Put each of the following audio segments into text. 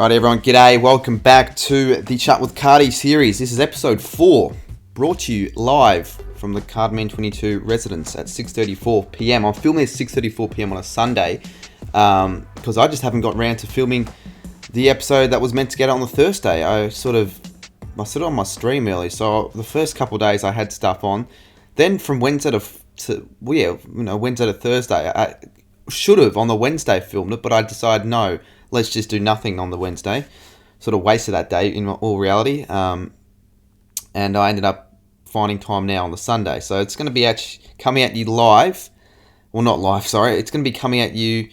Alright everyone, g'day, welcome back to the Chat with Cardy series. This is episode 4, brought to you live from the CARDMAN 22 residence at 6:34pm. I'm filming at 6:34pm on a Sunday because I just haven't got around to filming the episode that was meant to get out on the Thursday. I sort of on my stream early, so the first couple of days I had stuff on. Then from Wednesday to Wednesday to Thursday, I should have on the Wednesday filmed it, but I decided no. Let's just do nothing on the Wednesday. Sort of wasted that day in all reality. And I ended up finding time now on the Sunday. So it's going to be coming at you live. Well, not live, sorry. It's going to be coming at you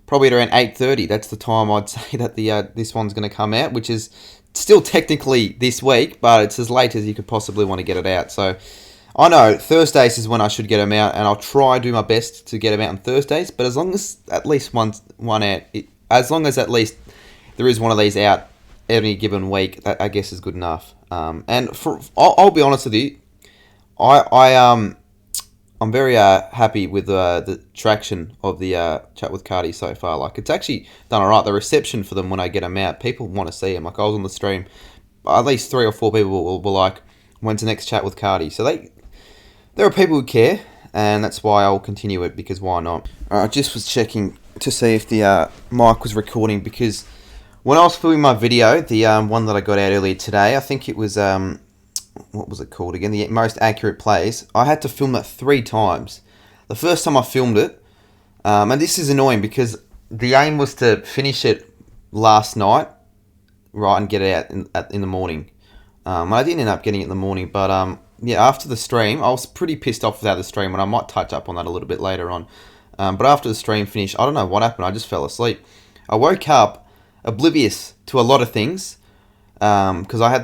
probably at around 8:30. That's the time I'd say that this one's going to come out, which is still technically this week, but it's as late as you could possibly want to get it out. So I know Thursdays is when I should get them out, and I'll try to do my best to get them out on Thursdays. But as long as at least one out... As long as at least there is one of these out any given week, that I guess is good enough. I'll be honest with you, I'm very happy with the traction of the Chat with Cardy so far. Like, it's actually done alright. The reception for them when I get them out, people want to see them. Like, I was on the stream, at least 3 or 4 people were like, "When's the next Chat with Cardy?" So there are people who care, and that's why I'll continue it, because why not? I just was checking to see if the mic was recording, because when I was filming my video, the one that I got out earlier today, I think it was, what was it called again? The most accurate plays. I had to film that 3 times. The first time I filmed it, and this is annoying because the aim was to finish it last night, right, and get it out in the morning. I didn't end up getting it in the morning, but yeah, after the stream, I was pretty pissed off without the stream, and I might touch up on that a little bit later on. But after the stream finished, I don't know what happened. I just fell asleep. I woke up oblivious to a lot of things, because I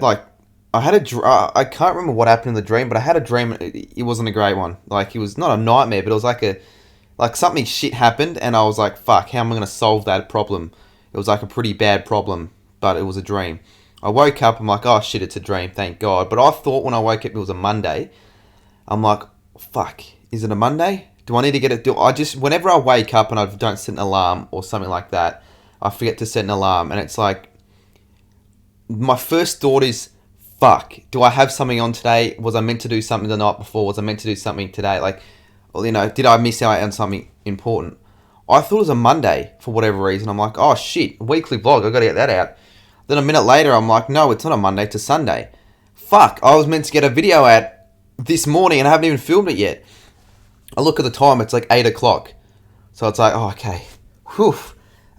can't remember what happened in the dream, but I had a dream. It wasn't a great one. Like, it was not a nightmare, but it was like something shit happened, and I was like, fuck, how am I going to solve that problem? It was like a pretty bad problem, but it was a dream. I woke up, I'm like, oh shit, it's a dream, thank God. But I thought when I woke up it was a Monday. I'm like, fuck, is it a Monday? Do I need to get it? Whenever I wake up and I don't set an alarm or something like that, I forget to set an alarm. And it's like, my first thought is, fuck, do I have something on today? Was I meant to do something the night before? Was I meant to do something today? Like, well, did I miss out on something important? I thought it was a Monday for whatever reason. I'm like, oh shit, weekly vlog, I gotta get that out. Then a minute later, I'm like, no, it's not a Monday, it's a Sunday. Fuck, I was meant to get a video out this morning and I haven't even filmed it yet. I look at the time, it's like 8 o'clock. So it's like, oh, okay. Whew,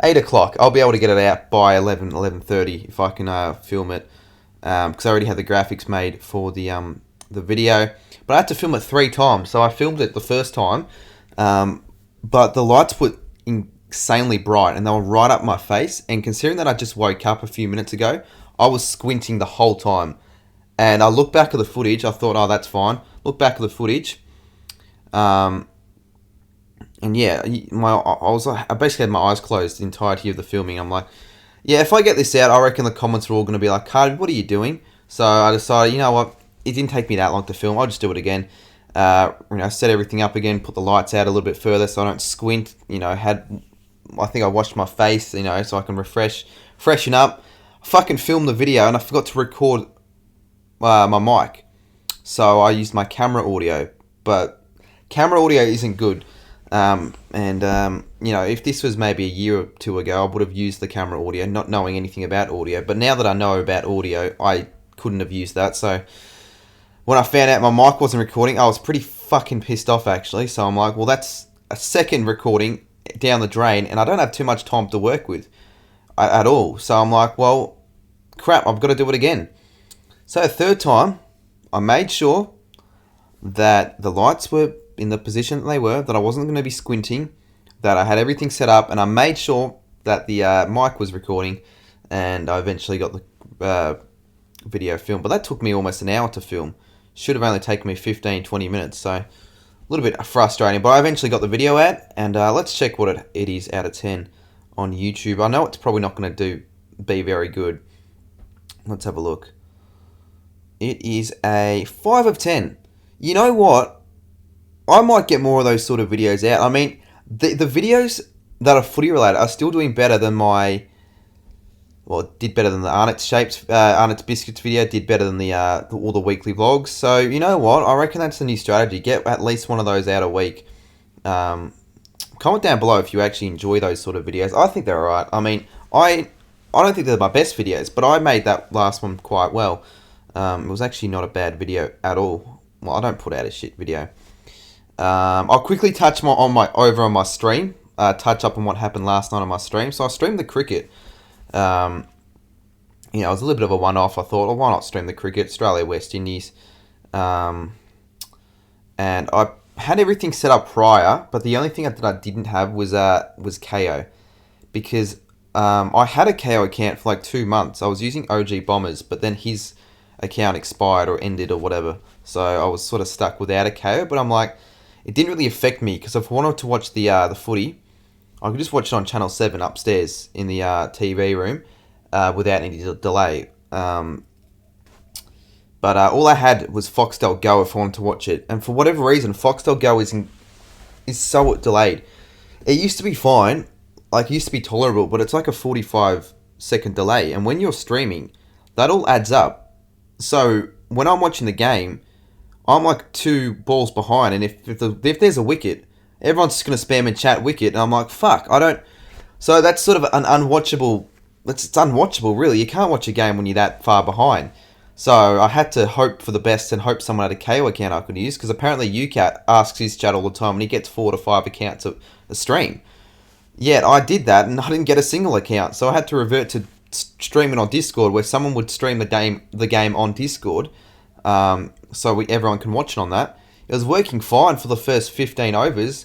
8 o'clock. I'll be able to get it out by 11:30 if I can film it. Because I already had the graphics made for the video. But I had to film it 3 times. So I filmed it the first time. But the lights were insanely bright and they were right up my face. And considering that I just woke up a few minutes ago, I was squinting the whole time. And I looked back at the footage. I thought, oh, that's fine. Look back at the footage. And yeah, I basically had my eyes closed the entirety of the filming. I'm like, yeah, if I get this out, I reckon the comments are all going to be like, Cardy, what are you doing? So I decided, you know what, it didn't take me that long to film. I'll just do it again. Set everything up again, put the lights out a little bit further so I don't squint. I think I washed my face, so I can freshen up. I fucking filmed the video and I forgot to record my mic. So I used my camera audio, but camera audio isn't good. If this was maybe a year or 2 ago, I would have used the camera audio, not knowing anything about audio. But now that I know about audio, I couldn't have used that. So when I found out my mic wasn't recording, I was pretty fucking pissed off, actually. So I'm like, well, that's a second recording down the drain, and I don't have too much time to work with at all. So I'm like, well, crap, I've got to do it again. So 3rd time, I made sure that the lights were in the position that they were, that I wasn't going to be squinting, that I had everything set up, and I made sure that the mic was recording, and I eventually got the video filmed. But that took me almost an hour to film. Should have only taken me 15-20 minutes, so a little bit frustrating. But I eventually got the video out, and let's check what it is out of 10 on YouTube. I know it's probably not going to be very good. Let's have a look. It is a 5 of 10. You know what? I might get more of those sort of videos out. I mean, the videos that are footy related are still doing better than my well, did better than the Arnott's Biscuits video, did better than all the weekly vlogs. So, you know what? I reckon that's the new strategy. Get at least one of those out a week. Comment down below if you actually enjoy those sort of videos. I think they're alright. I mean, I don't think they're my best videos, but I made that last one quite well. It was actually not a bad video at all. Well, I don't put out a shit video. I'll quickly touch on my stream. Touch up on what happened last night on my stream. So I streamed the cricket. It was a little bit of a one-off. I thought, well, why not stream the cricket? Australia, West Indies. And I had everything set up prior, but the only thing that I didn't have was KO. Because I had a KO account for like 2 months. I was using OG Bombers, but then his account expired or ended or whatever. So I was sort of stuck without a KO, but I'm like, it didn't really affect me because if I wanted to watch the footy, I could just watch it on Channel 7 upstairs in the TV room without any delay. But all I had was Foxtel Go if I wanted to watch it. And for whatever reason, Foxtel Go is so delayed. It used to be fine, like it used to be tolerable, but it's like a 45-second delay. And when you're streaming, that all adds up. So when I'm watching the game, I'm like 2 balls behind. And if there's a wicket, everyone's just going to spam and chat wicket. And I'm like, fuck, I don't... So that's sort of an unwatchable... It's unwatchable, really. You can't watch a game when you're that far behind. So I had to hope for the best and hope someone had a KO account I could use, because apparently UCAT asks his chat all the time and he gets 4 to 5 accounts a stream. Yet I did that and I didn't get a single account, so I had to revert to streaming on Discord, where someone would stream the game on Discord, so everyone can watch it on that. It was working fine for the first 15 overs,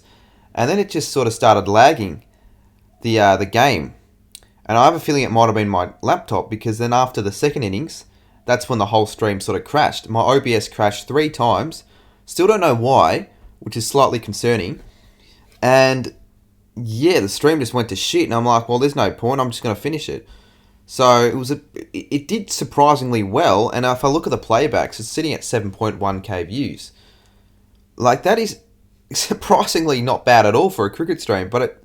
and then it just sort of started lagging the game. And I have a feeling it might have been my laptop, because then after the second innings, that's when the whole stream sort of crashed. My OBS crashed 3 times. Still don't know why, which is slightly concerning. And yeah, the stream just went to shit. And I'm like, well, there's no point. I'm just going to finish it. So it did surprisingly well. And if I look at the playbacks, it's sitting at 7.1k views. Like, that is surprisingly not bad at all for a cricket stream. But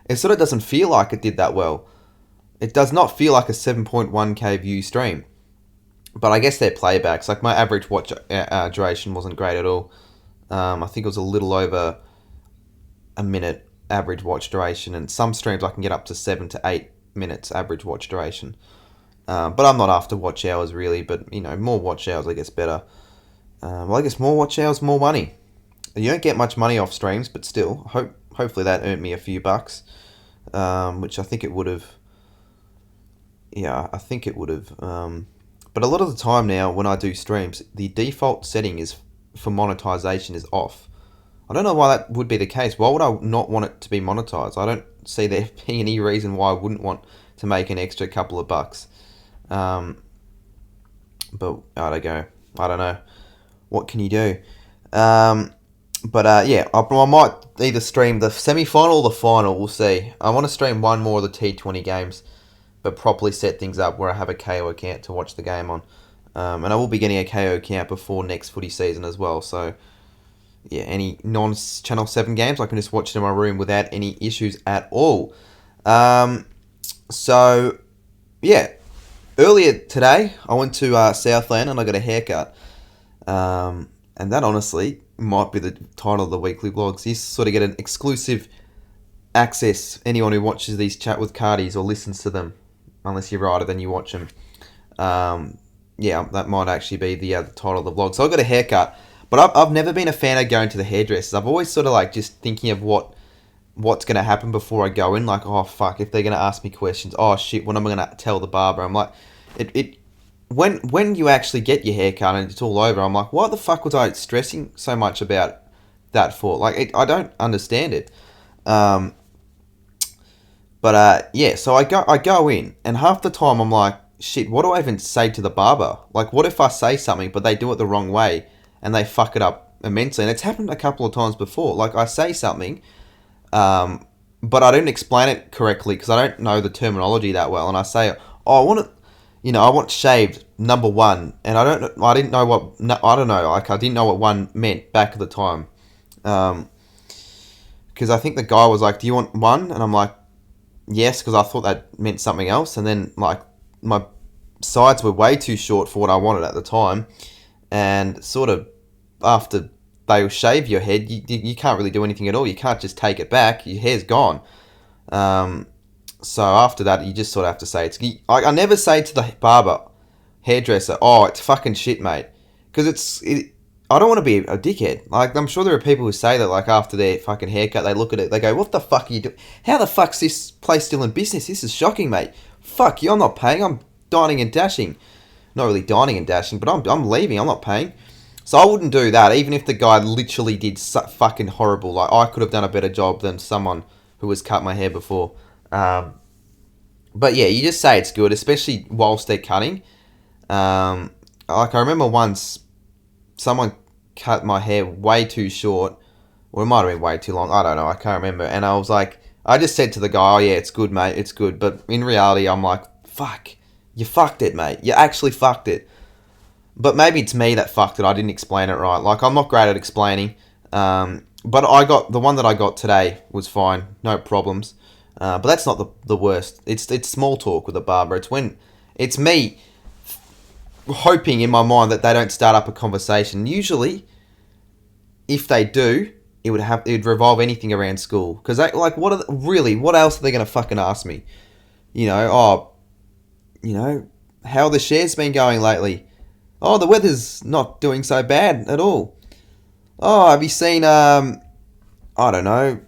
it sort of doesn't feel like it did that well. It does not feel like a 7.1k view stream. But I guess they're playbacks. Like, my average watch duration wasn't great at all. I think it was a little over a minute average watch duration. And some streams I can get up to 7 to 8 minutes average watch duration. But I'm not after watch hours, really. But, more watch hours, I guess, better. Well, I guess more watch hours, more money. You don't get much money off streams, but still. Hopefully that earned me a few bucks. Which I think it would have. Yeah, I think it would have. But a lot of the time now, when I do streams, the default setting is for monetization is off. I don't know why that would be the case. Why would I not want it to be monetized? I don't see there being any reason why I wouldn't want to make an extra couple of bucks. But I don't know. What can you do? Yeah, I might either stream the semi-final or the final. We'll see. I want to stream one more of the T20 games, but properly set things up where I have a KO account to watch the game on. And I will be getting a KO account before next footy season as well. So, yeah, any non-Channel 7 games, I can just watch it in my room without any issues at all. So, yeah. Earlier today, I went to Southland and I got a haircut. And that honestly might be the title of the weekly vlogs. You sort of get an exclusive access. Anyone who watches these Chat with Cardys or listens to them, unless you're right, then you watch them. Yeah, that might actually be the title of the vlog. So I got a haircut, but I've never been a fan of going to the hairdressers. I've always sort of like just thinking of what's going to happen before I go in. Like, oh fuck, if they're going to ask me questions, oh shit, what am I going to tell the barber? I'm like, when you actually get your haircut and it's all over, I'm like, why the fuck was I stressing so much about that for? Like, I don't understand it. Yeah, so I go in, and half the time I'm like, shit, what do I even say to the barber? Like, what if I say something, but they do it the wrong way, and they fuck it up immensely? And it's happened a couple of times before. Like, I say something, but I don't explain it correctly, because I don't know the terminology that well, and I say, oh, I want shaved, number 1, and I didn't know what one meant back at the time, because I think the guy was like, do you want 1? And I'm like, yes, because I thought that meant something else. And then, like, my sides were way too short for what I wanted at the time, and sort of after they shave your head, you can't really do anything at all. You can't just take it back. Your hair's gone. So after that, you just sort of have to say it's. I never say to the barber, hairdresser, "Oh, it's fucking shit, mate," because I don't want to be a dickhead. Like, I'm sure there are people who say that, like, after their fucking haircut, they look at it, they go, "What the fuck are you doing? How the fuck's this place still in business? This is shocking, mate. Fuck you, I'm not paying. I'm dining and dashing." Not really dining and dashing, but I'm leaving. I'm not paying. So I wouldn't do that, even if the guy literally did fucking horrible. Like, I could have done a better job than someone who has cut my hair before. But yeah, you just say it's good, especially whilst they're cutting. Like, I remember once someone cut my hair way too short, or it might have been way too long. I don't know. I can't remember. And I was like, I just said to the guy, "Oh yeah, it's good, mate. It's good." But in reality, I'm like, "Fuck, you fucked it, mate. You actually fucked it." But maybe it's me that fucked it. I didn't explain it right. Like, I'm not great at explaining. But the one that I got today was fine, no problems. But that's not the worst. It's small talk with a barber. It's me hoping in my mind that they don't start up a conversation. Usually, if they do, it would revolve anything around school. Because what else are they going to fucking ask me? How the shares been going lately? Oh, the weather's not doing so bad at all. Oh, have you seen, I don't know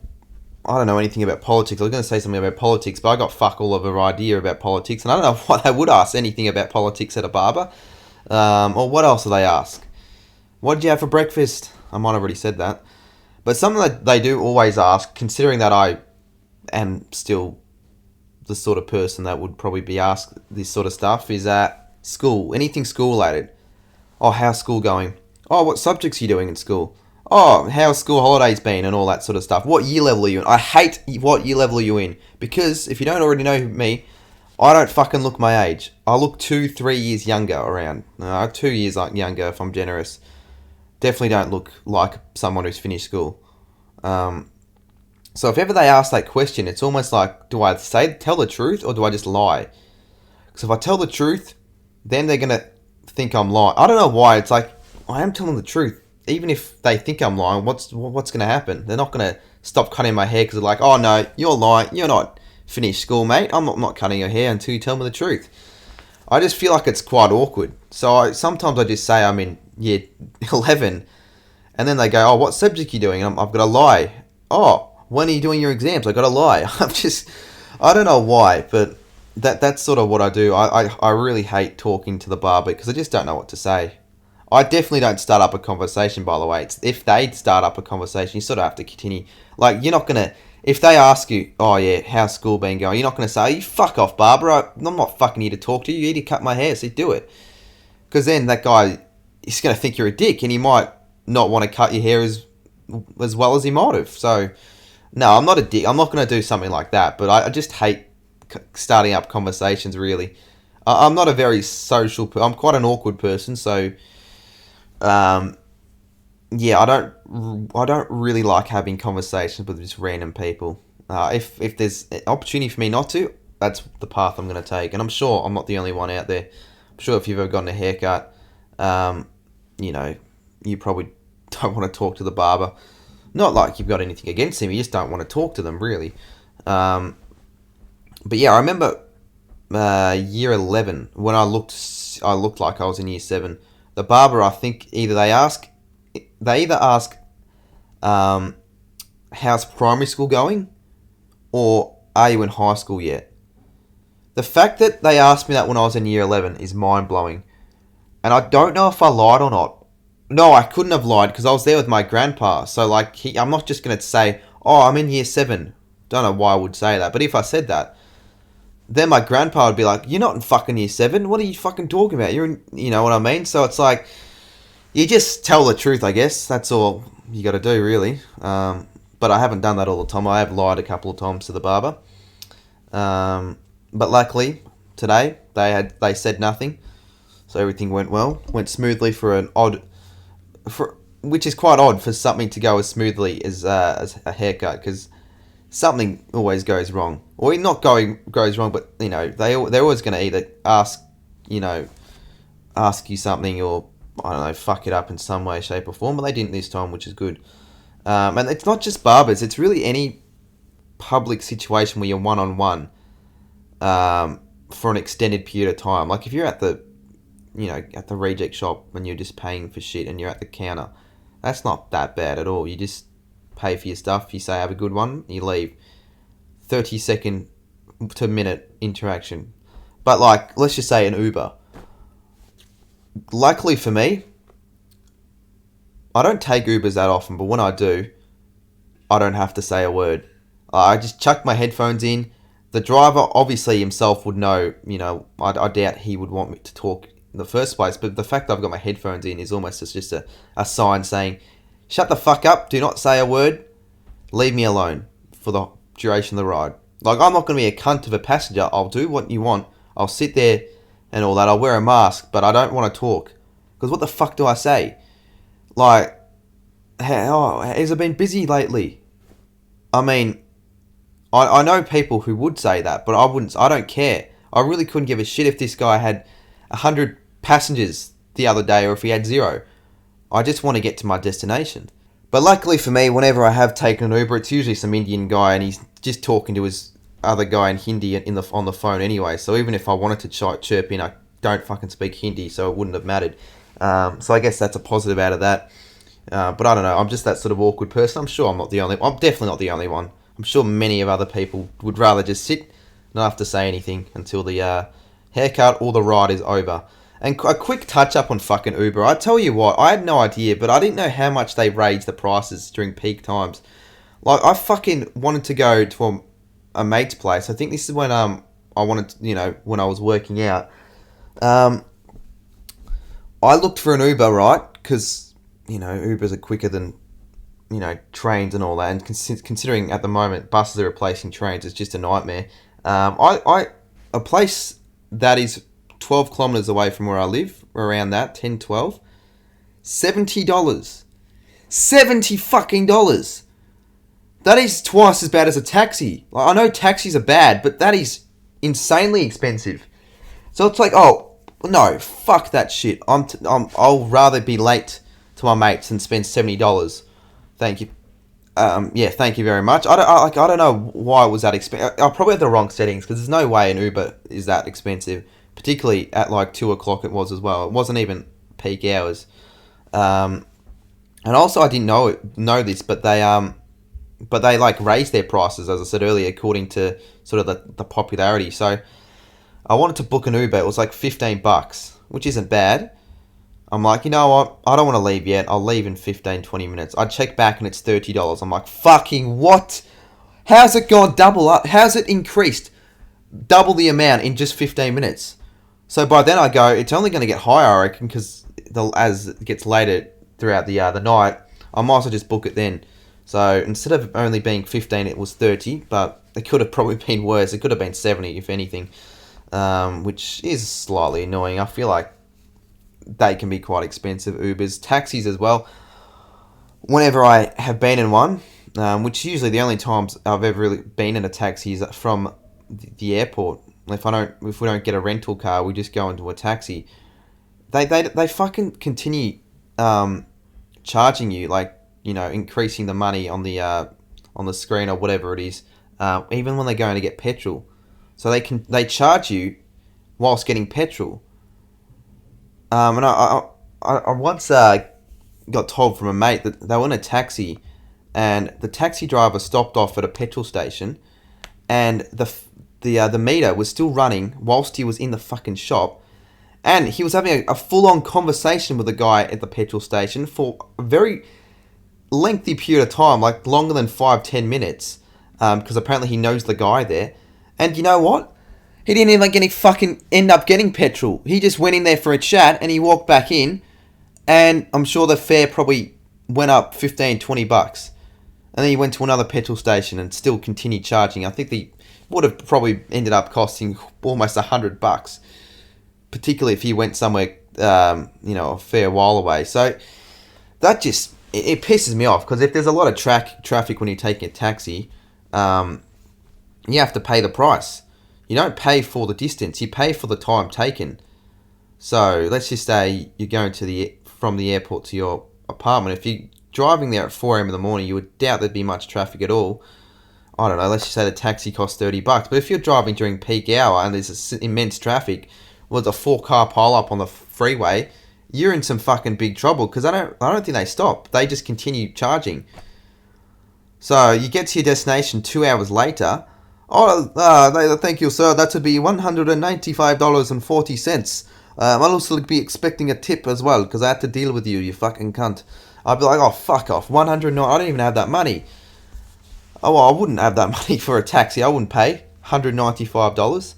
anything about politics. I was going to say something about politics, but I got fuck all of an idea about politics, and I don't know why they would ask anything about politics at a barber. Or what else do they ask? What did you have for breakfast? I might have already said that. But something that they do always ask, considering that I am still the sort of person that would probably be asked this sort of stuff, is school. Anything school related. Oh, how's school going? Oh, what subjects are you doing in school? Oh, how's school holidays been and all that sort of stuff. What year level are you in? I hate what year level are you in. Because if you don't already know me, I don't fucking look my age. I look 2-3 years younger around. 2 years younger if I'm generous. Definitely don't look like someone who's finished school. So if ever they ask that question, it's almost like, do I tell the truth or do I just lie? Because if I tell the truth, then they're going to think I'm lying. I don't know why. It's like, I am telling the truth. Even if they think I'm lying, what's going to happen? They're not going to stop cutting my hair because they're like, "Oh no, you're lying. You're not finished school, mate. I'm not cutting your hair until you tell me the truth." I just feel like it's quite awkward. So sometimes I just say I'm in year 11, and then they go, "Oh, what subject are you doing?" And I've got to lie. "Oh, when are you doing your exams?" I got to lie. I don't know why, but that's sort of what I do. I really hate talking to the barber because I just don't know what to say. I definitely don't start up a conversation, by the way. If they start up a conversation, you sort of have to continue. Like, you're not going to... If they ask you, "Oh, yeah, how's school been going?" You're not going to say, "You fuck off, barber. I'm not fucking here to talk to you. You need to cut my hair, so do it." Because then that guy is going to think you're a dick, and he might not want to cut your hair as well as he might have. So, no, I'm not a dick. I'm not going to do something like that. But I just hate starting up conversations, really. I'm not a very social... I'm quite an awkward person, so... yeah, I don't really like having conversations with just random people. If there's an opportunity for me not to, that's the path I'm going to take. And I'm sure I'm not the only one out there. I'm sure if you've ever gotten a haircut, you probably don't want to talk to the barber. Not like you've got anything against him, you just don't want to talk to them, really. But yeah, I remember year 11, when I looked like I was in year 7. The barber, I think, they either ask, how's primary school going, or are you in high school yet? The fact that they asked me that when I was in year 11 is mind-blowing. And I don't know if I lied or not. No, I couldn't have lied because I was there with my grandpa. So, like, I'm not just going to say, "Oh, I'm in year 7. Don't know why I would say that. But if I said that, then my grandpa would be like, "You're not in fucking year 7. What are you fucking talking about? You're in," you know what I mean? So it's like, you just tell the truth, I guess. That's all you got to do, really. But I haven't done that all the time. I have lied a couple of times to the barber. But luckily, today, they said nothing. So everything went well. Went smoothly which is quite odd for something to go as smoothly as a haircut. Because something always goes wrong. Or not goes wrong, but, you know, they're always going to either ask you something or, I don't know, fuck it up in some way, shape or form. But they didn't this time, which is good. And it's not just barbers. It's really any public situation where you're one-on-one for an extended period of time. Like if you're at the reject shop when you're just paying for shit and you're at the counter, that's not that bad at all. You just pay for your stuff, you say have a good one, you leave. 30-second to minute interaction. But like, let's just say an Uber. Luckily for me, I don't take Ubers that often, but when I do, I don't have to say a word. I just chuck my headphones in. The driver obviously himself would know, you know, I doubt he would want me to talk in the first place, but the fact that I've got my headphones in is almost just a sign saying, shut the fuck up, do not say a word, leave me alone for the duration of the ride. Like, I'm not going to be a cunt of a passenger. I'll do what you want. I'll sit there and all that. I'll wear a mask, but I don't want to talk. Because what the fuck do I say? Like, has it been busy lately? I mean, I know people who would say that, but I wouldn't. I don't care. I really couldn't give a shit if this guy had 100 passengers the other day or if he had 0. I just want to get to my destination. But luckily for me, whenever I have taken an Uber, it's usually some Indian guy and he's just talking to his other guy in Hindi on the phone anyway. So even if I wanted to chirp in, I don't fucking speak Hindi, so it wouldn't have mattered. So I guess that's a positive out of that. But I don't know. I'm just that sort of awkward person. I'm sure I'm definitely not the only one. I'm sure many of other people would rather just sit, not have to say anything until the haircut or the ride is over. And a quick touch up on fucking Uber. I tell you what, I had no idea, but I didn't know how much they raised the prices during peak times. Like, I fucking wanted to go to a mate's place. I think this is when I wanted to, you know, when I was working out. I looked for an Uber, right? Because, you know, Ubers are quicker than, you know, trains and all that. And considering at the moment buses are replacing trains, it's just a nightmare. A place that is 12 kilometers away from where I live, around that, 10, 12, $70. $70 fucking dollars. That is twice as bad as a taxi. Like, I know taxis are bad, but that is insanely expensive. So it's like, oh, no, fuck that shit. I'll rather be late to my mates than spend $70. Thank you. Yeah, thank you very much. I don't know why it was that expensive. I probably had the wrong settings because there's no way an Uber is that expensive. Particularly at like 2 o'clock it was as well. It wasn't even peak hours. And also I didn't know this, but they like raised their prices, as I said earlier, according to sort of the popularity. So I wanted to book an Uber. It was like $15, which isn't bad. I'm like, you know what? I don't want to leave yet. I'll leave in 15, 20 minutes. I check back and it's $30. I'm like, fucking what? How's it gone double up? How's it increased double the amount in just 15 minutes? So by then I go, it's only going to get higher, I reckon, because as it gets later throughout the night, I might as well just book it then. So instead of only being 15, it was 30, but it could have probably been worse. It could have been 70, if anything, which is slightly annoying. I feel like they can be quite expensive, Ubers. Taxis as well. Whenever I have been in one, which usually the only times I've ever really been in a taxi is from the airport. If we don't get a rental car, we just go into a taxi. They fucking continue charging you, like, you know, increasing the money on the screen or whatever it is, even when they're going to get petrol. So they charge you whilst getting petrol. And I once got told from a mate that they were in a taxi, and the taxi driver stopped off at a petrol station, and the meter was still running whilst he was in the fucking shop, and he was having a full-on conversation with the guy at the petrol station for a very lengthy period of time, like longer than 5-10 minutes, because apparently he knows the guy there. And you know what? He didn't even end up getting petrol. He just went in there for a chat and he walked back in, and I'm sure the fare probably went up $15-20. And then he went to another petrol station and still continued charging. I think the would have probably ended up costing almost $100, particularly if he went somewhere, a fair while away. So that just, it pisses me off, because if there's a lot of traffic when you're taking a taxi, you have to pay the price. You don't pay for the distance, you pay for the time taken. So let's just say you're going from the airport to your apartment. If you're driving there at 4 a.m. in the morning, you would doubt there'd be much traffic at all. I don't know, let's just say the taxi costs $30. But if you're driving during peak hour and there's immense traffic, with a 4-car pile up on the freeway, you're in some fucking big trouble, because I don't think they stop. They just continue charging. So you get to your destination 2 hours later. Thank you, sir. That would be $195.40. I'll also be expecting a tip as well, because I had to deal with you, you fucking cunt. I'd be like, oh, fuck off. I don't even have that money. Oh, well, I wouldn't have that money for a taxi. I wouldn't pay $195.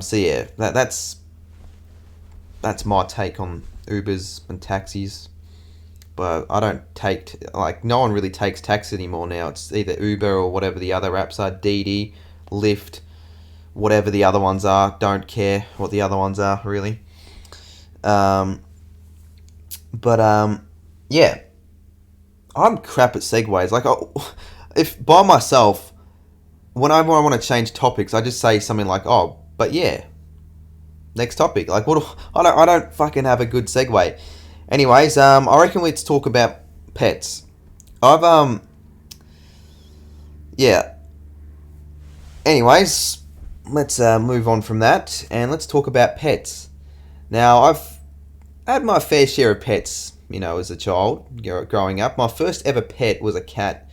So yeah, that's my take on Ubers and taxis. But I don't no one really takes taxi anymore now. It's either Uber or whatever the other apps are, Didi, Lyft, whatever the other ones are. Don't care what the other ones are, really. Yeah. I'm crap at segues. Like, if by myself, whenever I want to change topics, I just say something like, oh, but yeah, next topic. Like, I don't fucking have a good segue. Anyways, I reckon let's talk about pets. Yeah. Anyways, let's move on from that, and let's talk about pets. Now, I've had my fair share of pets, as a child, growing up. My first ever pet was a cat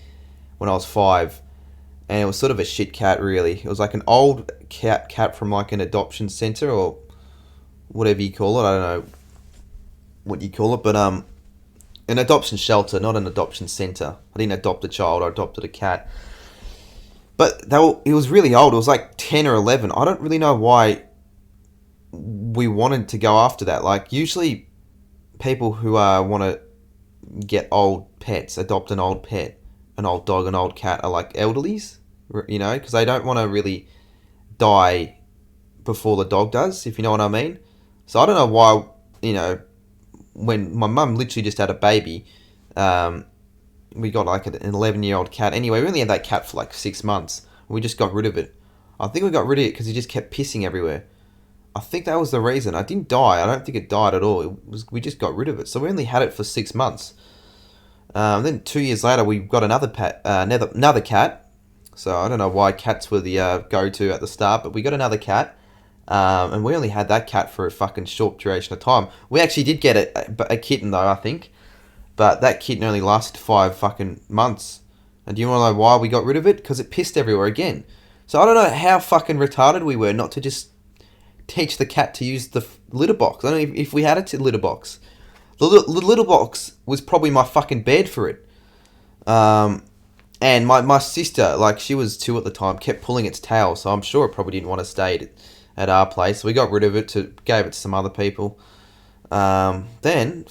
when I was 5, and it was sort of a shit cat, really. It was like an old cat from like an adoption centre, or whatever you call it. I don't know what you call it, but an adoption shelter, not an adoption centre. I didn't adopt a child, I adopted a cat. But it was really old. It was like 10 or 11. I don't really know why we wanted to go after that. Like, usually people who want to get old pets, adopt an old pet, an old dog, an old cat, are like elderlies, because they don't want to really die before the dog does, if you know what I mean. So I don't know why, when my mum literally just had a baby, we got like an 11-year-old cat. Anyway, we only had that cat for like 6 months. We just got rid of it. I think we got rid of it because he just kept pissing everywhere. I think that was the reason. I didn't die. I don't think it died at all. We just got rid of it. So we only had it for 6 months. Then 2 years later, we got another cat. So I don't know why cats were the go-to at the start, but we got another cat. And we only had that cat for a fucking short duration of time. We actually did get a kitten, though, I think. But that kitten only lasted 5 fucking months. And do you want to know why we got rid of it? Because it pissed everywhere again. So I don't know how fucking retarded we were not to just teach the cat to use the litter box. I don't know if we had a litter box. The litter box was probably my fucking bed for it. And my sister, like, she was 2 at the time, kept pulling its tail. So I'm sure it probably didn't want to stay at our place. So we got rid of it, gave it to some other people. Then,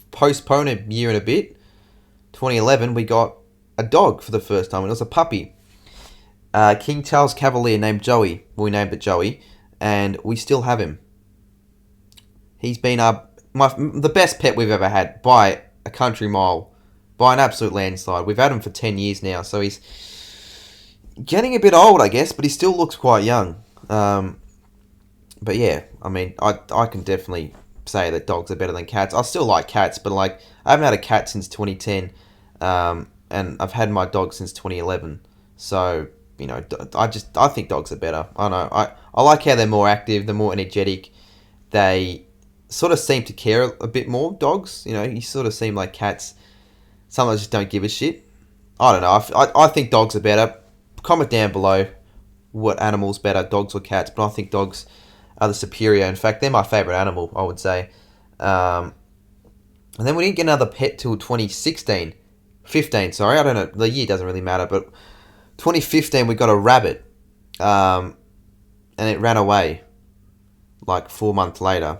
postpone a year and a bit, 2011, we got a dog for the first time. It was a puppy. King Charles Cavalier named Joey. We named it Joey. And we still have him. He's been the best pet we've ever had by a country mile. By an absolute landslide. We've had him for 10 years now. So he's getting a bit old, I guess. But he still looks quite young. But yeah, I mean, I can definitely say that dogs are better than cats. I still like cats, but like, I haven't had a cat since 2010, and I've had my dog since 2011. So, I think dogs are better. I don't know. I like how they're more active, they're more energetic. They sort of seem to care a bit more, dogs. You sort of seem like cats sometimes just don't give a shit. I don't know. I think dogs are better. Comment down below what animal's better, dogs or cats, but I think dogs are the superior. In fact, they're my favourite animal, I would say. And then we didn't get another pet till 2016. 15, sorry. I don't know. The year doesn't really matter, but 2015 we got a rabbit. And it ran away like 4 months later.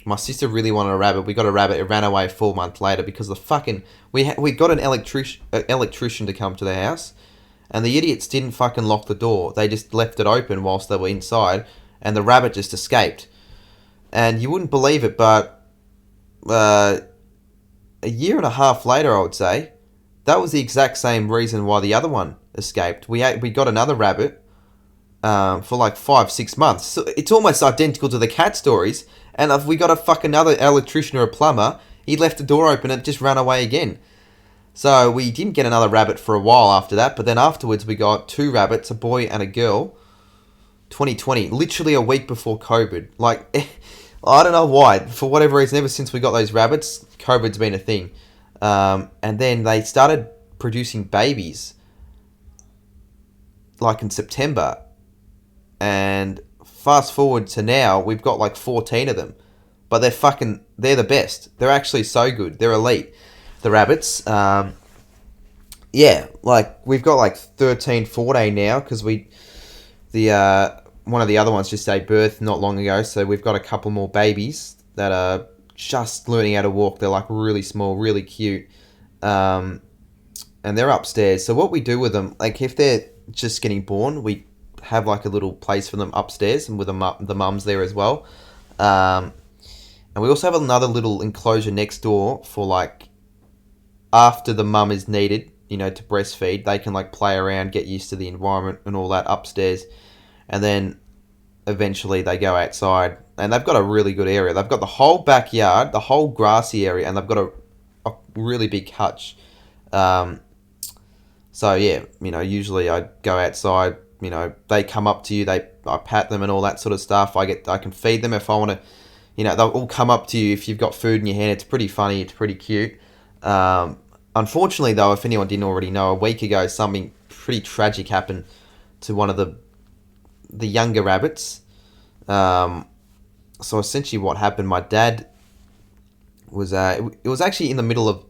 My sister really wanted a rabbit. We got a rabbit. It ran away 4 months later because the fucking... We got an electrician to come to the house, and the idiots didn't fucking lock the door. They just left it open whilst they were inside, and the rabbit just escaped. And you wouldn't believe it, but a year and a half later, I would say, that was the exact same reason why the other one escaped. We got another rabbit for like 5-6 months. So it's almost identical to the cat stories. And if we got a fuck another electrician or a plumber, he left the door open and it just ran away again. So we didn't get another rabbit for a while after that. But then afterwards we got 2 rabbits, a boy and a girl. 2020, literally a week before COVID. Like, I don't know why. For whatever reason, ever since we got those rabbits, COVID's been a thing. And then they started producing babies like in September. And fast forward to now, we've got like 14 of them. But they're the best. They're actually so good. They're elite. The rabbits. Yeah, like we've got like 13, 14 now because one of the other ones just gave birth not long ago. So we've got a couple more babies that are just learning how to walk. They're like really small, really cute. And they're upstairs. So what we do with them, like if they're just getting born, we have like a little place for them upstairs and with the mums there as well. And we also have another little enclosure next door for like after the mum is needed, to breastfeed, they can like play around, get used to the environment and all that upstairs. And then eventually they go outside and they've got a really good area. They've got the whole backyard, the whole grassy area, and they've got a really big hutch. So yeah, usually I go outside, they come up to you, I pat them and all that sort of stuff. I can feed them if I want to, they'll all come up to you if you've got food in your hand. It's pretty funny, it's pretty cute. Unfortunately though, if anyone didn't already know, a week ago something pretty tragic happened to one of the younger rabbits. So essentially what happened, my dad was, it was actually in the middle of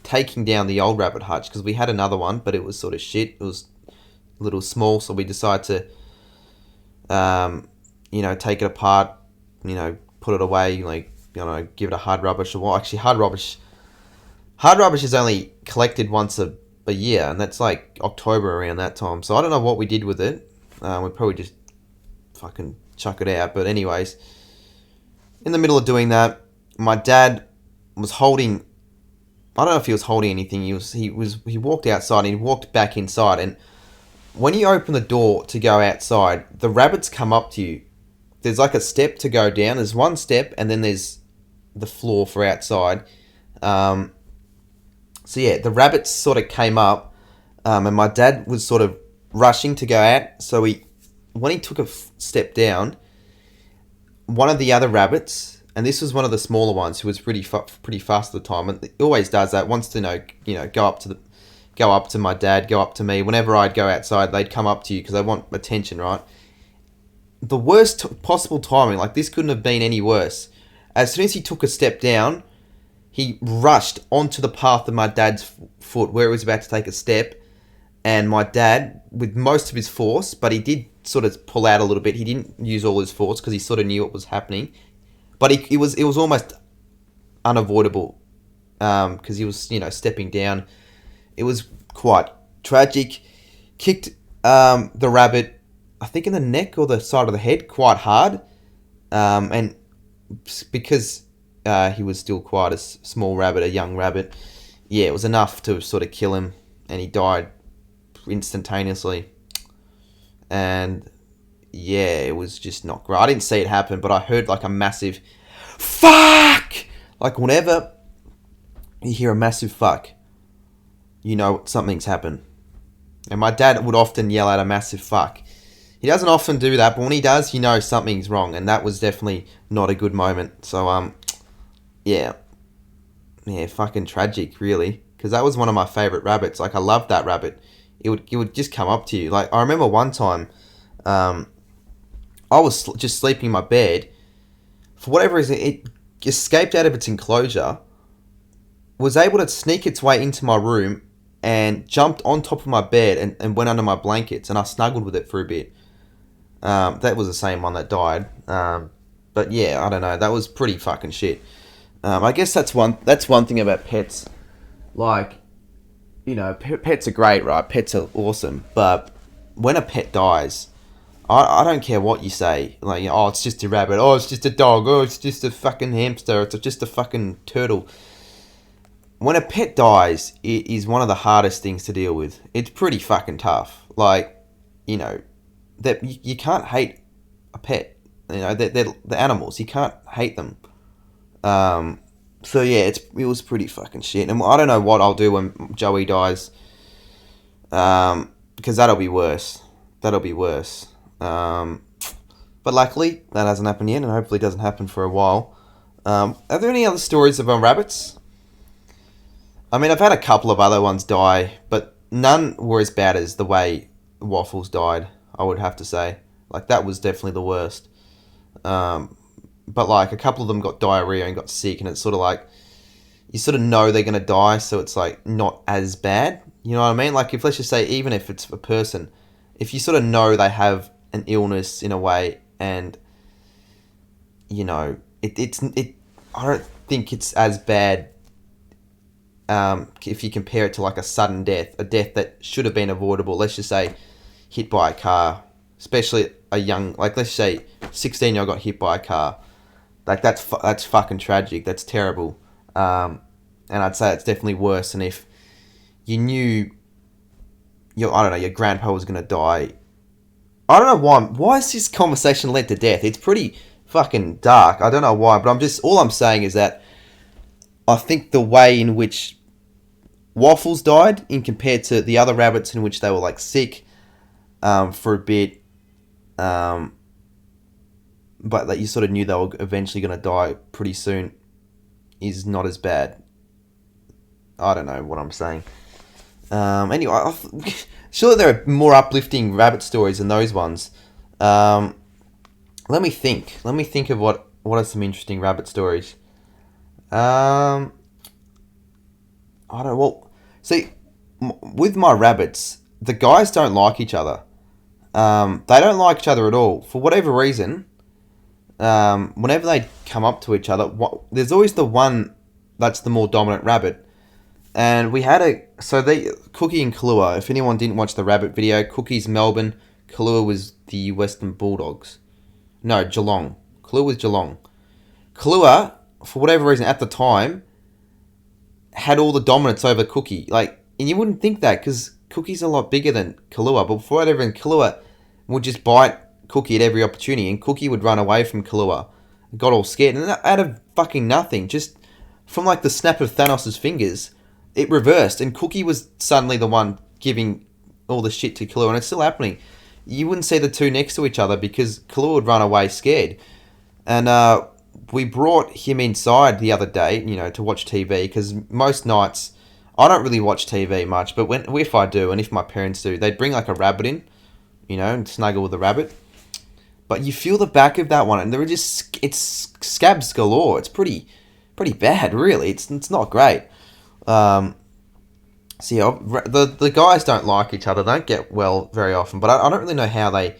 taking down the old rabbit hutch because we had another one, but it was sort of shit. It was a little small, so we decided to, take it apart, put it away, like, give it a hard rubbish. Well, actually, hard rubbish is only collected once a year, and that's like October around that time. So I don't know what we did with it. We probably just fucking chuck it out. But anyways, in the middle of doing that, my dad was holding. I don't know if he was holding anything. He walked outside and he walked back inside. And when you open the door to go outside, the rabbits come up to you. There's like a step to go down. There's one step, and then there's the floor for outside. So yeah, the rabbits sort of came up, and my dad was sort of rushing to go out. So when he took a step down, one of the other rabbits, and this was one of the smaller ones who was pretty fast at the time, and he always does that. Wants to go up to my dad, go up to me. Whenever I'd go outside, they'd come up to you because they want attention, right? The worst possible timing, like this couldn't have been any worse. As soon as he took a step down, he rushed onto the path of my dad's foot where he was about to take a step. And my dad, with most of his force, but he did sort of pull out a little bit. He didn't use all his force because he sort of knew what was happening. But it was almost unavoidable because he was, stepping down. It was quite tragic. Kicked the rabbit, I think in the neck or the side of the head quite hard. And because he was still quite a small rabbit, a young rabbit, yeah, it was enough to sort of kill him. And he died instantaneously. And yeah, it was just not great. I didn't see it happen, but I heard like a massive fuck. Like whenever you hear a massive fuck, something's happened. And my dad would often yell out a massive fuck. He doesn't often do that, but when he does, something's wrong. And that was definitely not a good moment. So yeah, fucking tragic, really, because that was one of my favorite rabbits. Like I loved that rabbit. It would just come up to you. Like I remember one time, I was just sleeping in my bed. For whatever reason, it escaped out of its enclosure, was able to sneak its way into my room, and jumped on top of my bed and went under my blankets, and I snuggled with it for a bit. That was the same one that died. But yeah, I don't know. That was pretty fucking shit. I guess that's one thing about pets. Like, pets are great, right? Pets are awesome. But when a pet dies, I don't care what you say. Like, oh, it's just a rabbit. Oh, it's just a dog. Oh, it's just a fucking hamster. It's just a fucking turtle. when a pet dies, it is one of the hardest things to deal with. It's pretty fucking tough. Like, you know, that you can't hate a pet. You know, they're animals. You can't hate them. So yeah, it was pretty fucking shit. And I don't know what I'll do when Joey dies. Because that'll be worse. That'll be worse. But luckily, that hasn't happened yet, and hopefully it doesn't happen for a while. Are there any other stories about rabbits? I mean, I've had a couple of other ones die, but none were as bad as the way Waffles died, I would have to say. Like, that was definitely the worst. But, like, a couple of them got diarrhea and got sick, and it's sort of like, you sort of know they're going to die, so it's, like, not as bad. You know what I mean? Like, if, let's just say, even if it's a person, if you sort of know they have an illness in a way, and, you know, I don't think it's as bad if you compare it to like a sudden death, a death that should have been avoidable. Let's just say hit by a car, especially a young, like let's say 16-year-old got hit by a car. Like that's fucking tragic. That's terrible. And I'd say it's definitely worse than if you knew your grandpa was gonna die. I don't know why. Why is this conversation led to death? It's pretty fucking dark. I don't know why, but all I'm saying is that I think the way in which Waffles died in compared to the other rabbits in which they were like sick for a bit, but that you sort of knew they were eventually going to die pretty soon, is not as bad. I don't know what I'm saying. Anyway, sure there are more uplifting rabbit stories than those ones. Let me think. Let me think of what are some interesting rabbit stories. I don't. Well, see, with my rabbits, the guys don't like each other. They don't like each other at all for whatever reason. Whenever they come up to each other, there's always the one that's the more dominant rabbit. And we had Cookie and Kahlua. If anyone didn't watch the rabbit video, Cookie's Melbourne, Kahlua was the Western Bulldogs. No, Geelong. Kahlua was Geelong. Kahlua, for whatever reason, at the time, had all the dominance over Cookie. Like, and you wouldn't think that, because Cookie's a lot bigger than Kahlua. But for whatever reason, Kahlua would just bite Cookie at every opportunity, and Cookie would run away from Kahlua. Got all scared, and out of fucking nothing, just from like the snap of Thanos' fingers, it reversed, and Cookie was suddenly the one giving all the shit to Kahlua, and it's still happening. You wouldn't see the two next to each other because Kahlua would run away scared. And we brought him inside the other day, to watch TV, because most nights, I don't really watch TV much, but if I do, and if my parents do, they'd bring like a rabbit in, and snuggle with the rabbit. But you feel the back of that one, and it's scabs galore. It's pretty bad, really. It's not great. So yeah, the guys don't like each other, don't get well very often, but I don't really know how they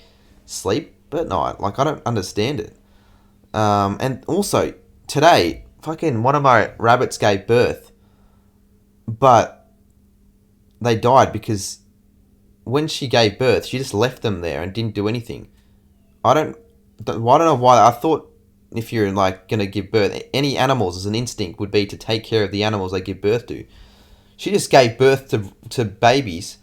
sleep at night. Like, I don't understand it. And also, today, fucking one of my rabbits gave birth, but they died because when she gave birth, she just left them there and didn't do anything. I don't know why. I thought if you're like going to give birth, any animals as an instinct would be to take care of the animals they give birth to. She just gave birth to babies,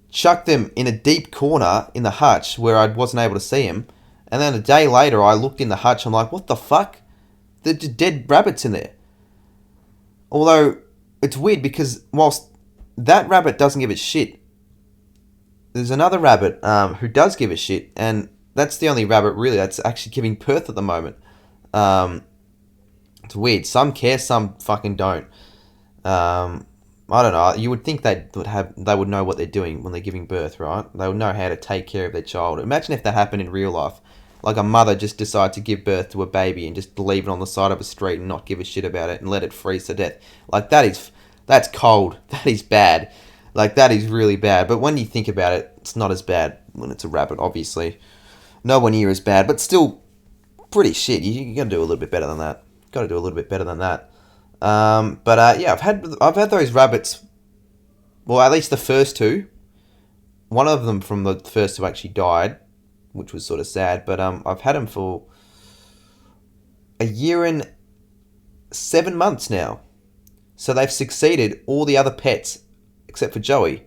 chucked them in a deep corner in the hutch where I wasn't able to see them, and then a day later I looked in the hutch, I'm like, what the fuck? There's just dead rabbits in there. Although, it's weird because whilst that rabbit doesn't give a shit, there's another rabbit who does give a shit, and that's the only rabbit really that's actually giving birth at the moment. It's weird. Some care, some fucking don't. I don't know. You would think they would know what they're doing when they're giving birth, right? They would know how to take care of their child. Imagine if that happened in real life. Like a mother just decided to give birth to a baby and just leave it on the side of a street and not give a shit about it and let it freeze to death. Like that's cold. That is bad. Like that is really bad. But when you think about it, it's not as bad when it's a rabbit, obviously. Nowhere near as bad, but still pretty shit. You gotta do a little bit better than that. Gotta do a little bit better than that. Yeah, I've had those rabbits. Well, at least the first two. One of them from the first two actually died, which was sort of sad. But I've had them for a year and 7 months now. So they've succeeded all the other pets except for Joey.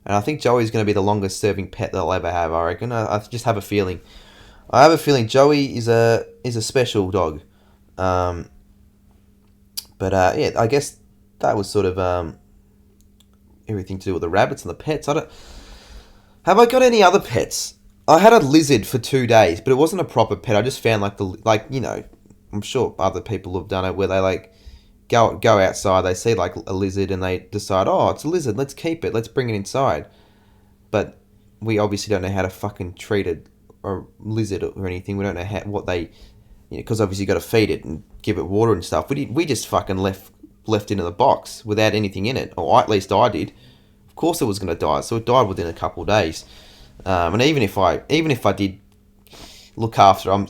And I think Joey's going to be the longest serving pet they'll ever have, I reckon. I just have a feeling. I have a feeling Joey is a special dog. Yeah, I guess that was sort of everything to do with the rabbits and the pets. Have I got any other pets? I had a lizard for 2 days, but it wasn't a proper pet. I just found I'm sure other people have done it where they like go outside, they see like a lizard and they decide, oh, it's a lizard, let's keep it, let's bring it inside. But we obviously don't know how to fucking treat a lizard or anything. We don't know what they, because obviously you got to feed it and give it water and stuff. We just fucking left it in the box without anything in it, or at least I did. Of course it was going to die, so it died within a couple of days. And even if I did look after, I'm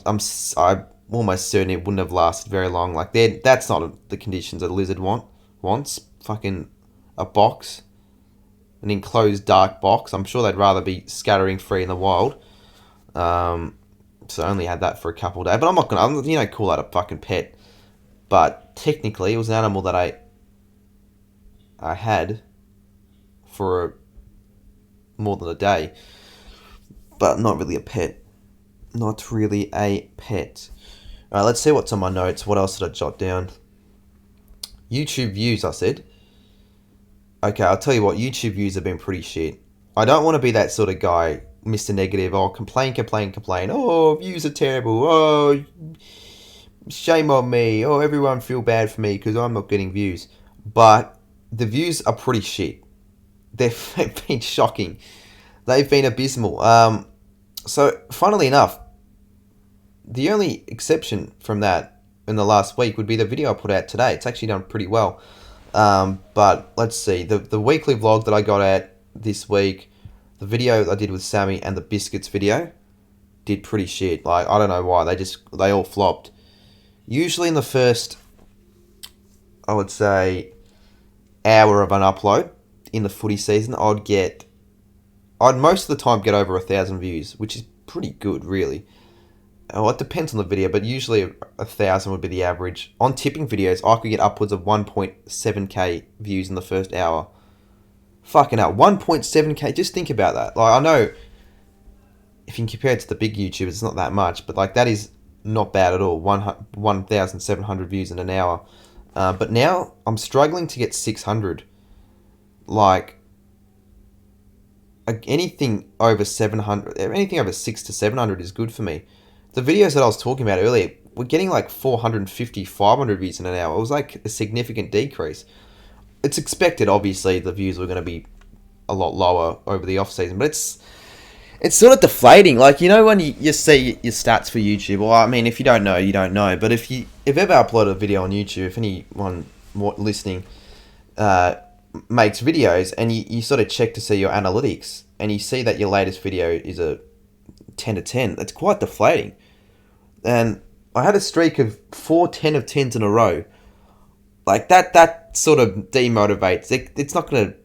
almost certain it wouldn't have lasted very long. Like that's not the conditions a lizard wants. Fucking a box, an enclosed dark box. I'm sure they'd rather be scattering free in the wild. So I only had that for a couple of days. But I'm not gonna call that a fucking pet. But technically, it was an animal that I had for more than a day. But not really a pet. Not really a pet. Alright, let's see what's on my notes. What else did I jot down? YouTube views, I said. Okay, I'll tell you what. YouTube views have been pretty shit. I don't want to be that sort of guy, Mr. Negative. Oh, complain. Oh, views are terrible. Oh, shame on me. Oh, everyone feel bad for me because I'm not getting views. But the views are pretty shit. They've been shocking. They've been abysmal. So, funnily enough, the only exception from that in the last week would be the video I put out today. It's actually done pretty well. But let's see. The weekly vlog that I got at this week, the video I did with Sammy, and the biscuits video did pretty shit. Like, I don't know why. They all flopped. Usually in the first, I would say, hour of an upload in the footy season, I'd most of the time get over 1,000 views, which is pretty good, really. Well, it depends on the video, but usually 1,000 would be the average. On tipping videos, I could get upwards of 1.7k views in the first hour. Fucking hell, 1.7k, just think about that. Like, I know, if you compare it to the big YouTubers, it's not that much, but like, that is not bad at all, 1,700 views in an hour. But now, I'm struggling to get 600. Like, anything over 700, anything over 600 to 700 is good for me. The videos that I was talking about earlier were getting like 450, 500 views in an hour. It was like a significant decrease. It's expected, obviously, the views were going to be a lot lower over the off season, but it's sort of deflating. Like, when you see your stats for YouTube, well, I mean, if you don't know, you don't know. But if ever upload a video on YouTube, if anyone listening makes videos and you sort of check to see your analytics and you see that your latest video is a 10 to 10, that's quite deflating. And I had a streak of 4 10 of 10s in a row. Like, that sort of demotivates. It's not going to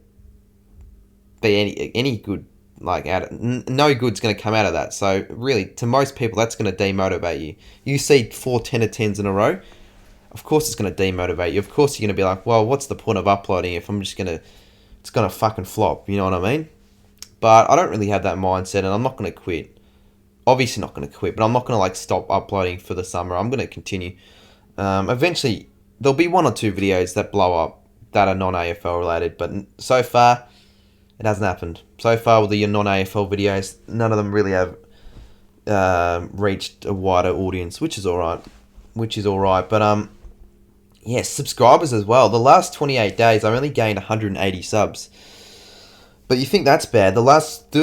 be any good. Like, no good's going to come out of that. So really, to most people, that's going to demotivate you. You see 4 10 of 10s in a row, of course it's going to demotivate you. Of course you're going to be like, well, what's the point of uploading if it's going to fucking flop, you know what I mean? But I don't really have that mindset, and I'm not going to quit. Obviously not going to quit, but I'm not going to like stop uploading for the summer. I'm going to continue. Eventually, there'll be 1 or 2 videos that blow up that are non-AFL related, but so far, it hasn't happened. So far with the non-AFL videos, none of them really have reached a wider audience, which is alright. But yes, subscribers as well. The last 28 days, I only gained 180 subs. But you think that's bad? The last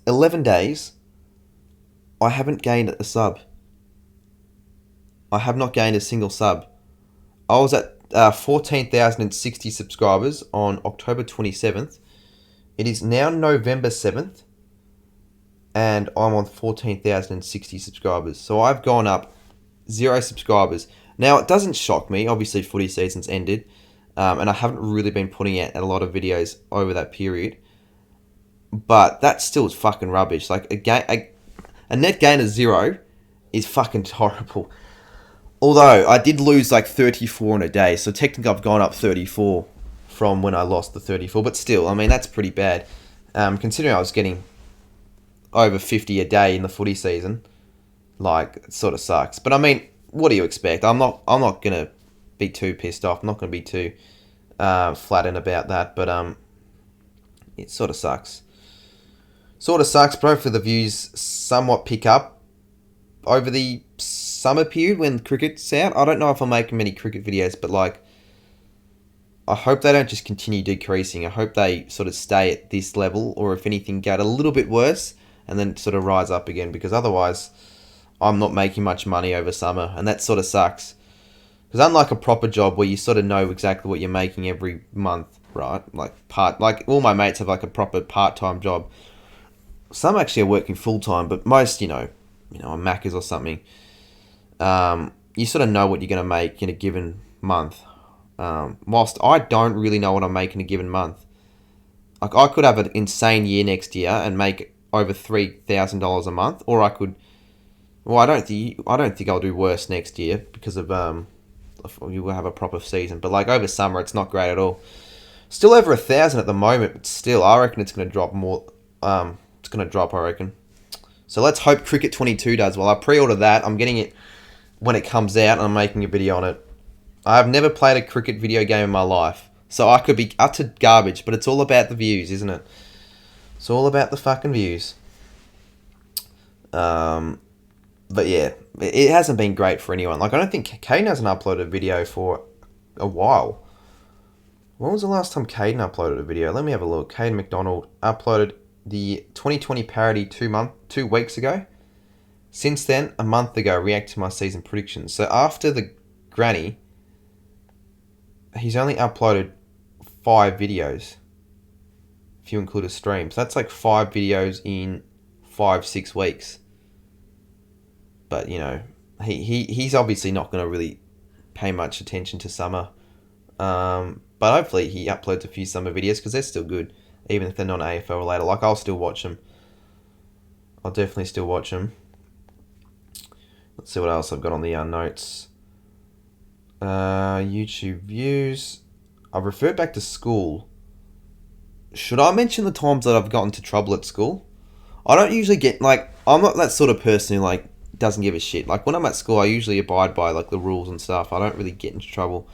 11 days, I haven't gained a sub. I have not gained a single sub. I was at 14,060 subscribers on October 27th. It is now November 7th, and I'm on 14,060 subscribers. So I've gone up 0 subscribers. Now, it doesn't shock me. Obviously, footy season's ended, and I haven't really been putting out a lot of videos over that period. But that still is fucking rubbish. Like, a net gain of 0 is fucking horrible. Although, I did lose like 34 in a day, so technically I've gone up 34 from when I lost the 34, but still, I mean, that's pretty bad. Considering I was getting over 50 a day in the footy season, like, it sort of sucks. But I mean, what do you expect? I'm not going to be too pissed off. I'm not going to be too flattened about that, but it sort of sucks. Sort of sucks, but hopefully the views somewhat pick up over the summer period when cricket's out. I don't know if I'm making many cricket videos, but like, I hope they don't just continue decreasing. I hope they sort of stay at this level, or if anything, get a little bit worse and then sort of rise up again, because otherwise I'm not making much money over summer, and that sort of sucks. Because unlike a proper job where you sort of know exactly what you're making every month, right? Like all my mates have like a proper part-time job. Some actually are working full-time, but most, on Macca's or something, you sort of know what you're going to make in a given month. Whilst I don't really know what I'm making in a given month. Like, I could have an insane year next year and make over $3,000 a month, or I could. Well, I don't think I'll do worse next year because of you will have a proper season. But like over summer, it's not great at all. Still over 1,000 at the moment, but still, I reckon it's going to drop more. It's going to drop, I reckon. So let's hope Cricket 22 does well. I pre-ordered that. I'm getting it when it comes out, and I'm making a video on it. I've never played a cricket video game in my life, so I could be utter garbage, but it's all about the views, isn't it? It's all about the fucking views. But yeah, it hasn't been great for anyone. Like, I don't think Caden hasn't uploaded a video for a while. When was the last time Caden uploaded a video? Let me have a look. Caden McDonald uploaded the 2020 parody 2 weeks ago. Since then, a month ago, react to my season predictions. So after the granny, he's only uploaded 5 videos, if you include a stream. So that's like 5 videos in 5-6 weeks. But, he's obviously not going to really pay much attention to summer. But hopefully he uploads a few summer videos, because they're still good, even if they're not AFL related. Like, I'll still watch them. I'll definitely still watch them. Let's see what else I've got on the notes. YouTube views. I've referred back to school. Should I mention the times that I've gotten into trouble at school? I don't usually get, like, I'm not that sort of person who, like, doesn't give a shit. Like, when I'm at school, I usually abide by, like, the rules and stuff. I don't really get into trouble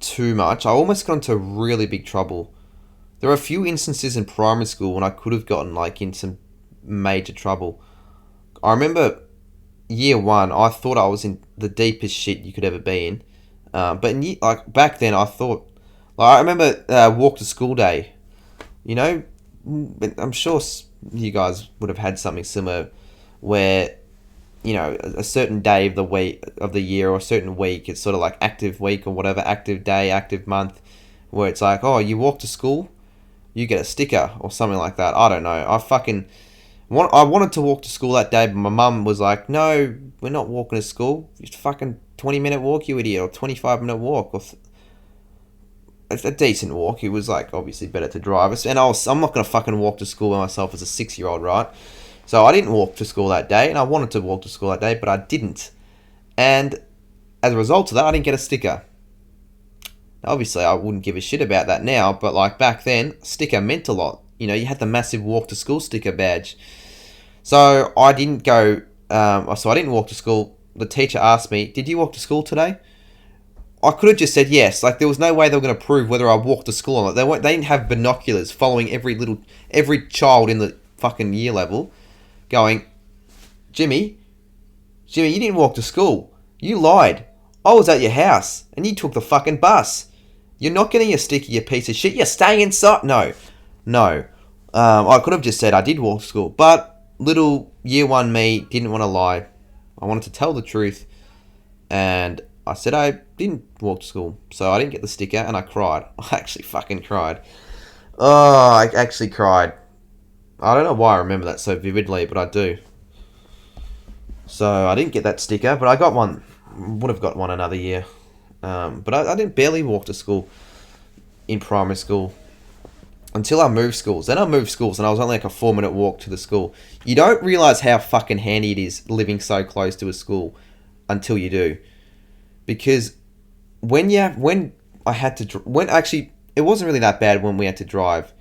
too much. I almost got into really big trouble. There are a few instances in primary school when I could have gotten, like, in some major trouble. I remember year 1, I thought I was in the deepest shit you could ever be in. But back then, I thought, like, I remember walk to school day. I'm sure you guys would have had something similar, where a certain day of the week of the year, or a certain week, it's sort of like active week or whatever, active day, active month, where it's like, oh, you walk to school, you get a sticker or something like that. I don't know. I wanted to walk to school that day, but my mum was like, no, we're not walking to school. Just fucking 20-minute walk, you idiot, or 25-minute walk, or a decent walk. It was like obviously better to drive us, and I'm not gonna fucking walk to school by myself as a 6-year-old, right? So I didn't walk to school that day, and I wanted to walk to school that day, but I didn't. And as a result of that, I didn't get a sticker. Obviously, I wouldn't give a shit about that now, but like back then, sticker meant a lot. You had the massive walk to school sticker badge. So I didn't go. So I didn't walk to school. The teacher asked me, "Did you walk to school today?" I could have just said yes. Like, there was no way they were going to prove whether I walked to school or not. They didn't have binoculars following every child in the fucking year level, going, Jimmy, you didn't walk to school. You lied. I was at your house, and you took the fucking bus. You're not getting a sticker, you piece of shit. You're staying inside. No. I could have just said I did walk to school, but little year 1 me didn't want to lie. I wanted to tell the truth, and I said I didn't walk to school, so I didn't get the sticker, and I cried. I actually fucking cried. Oh, I actually cried. I don't know why I remember that so vividly, but I do. So I didn't get that sticker, but I got one. Would have got one another year. But I didn't barely walk to school in primary school until I moved schools. Then I moved schools, and I was only like a 4-minute walk to the school. You don't realise how fucking handy it is living so close to a school until you do. because when I had to when actually it wasn't really that bad when we had to drive.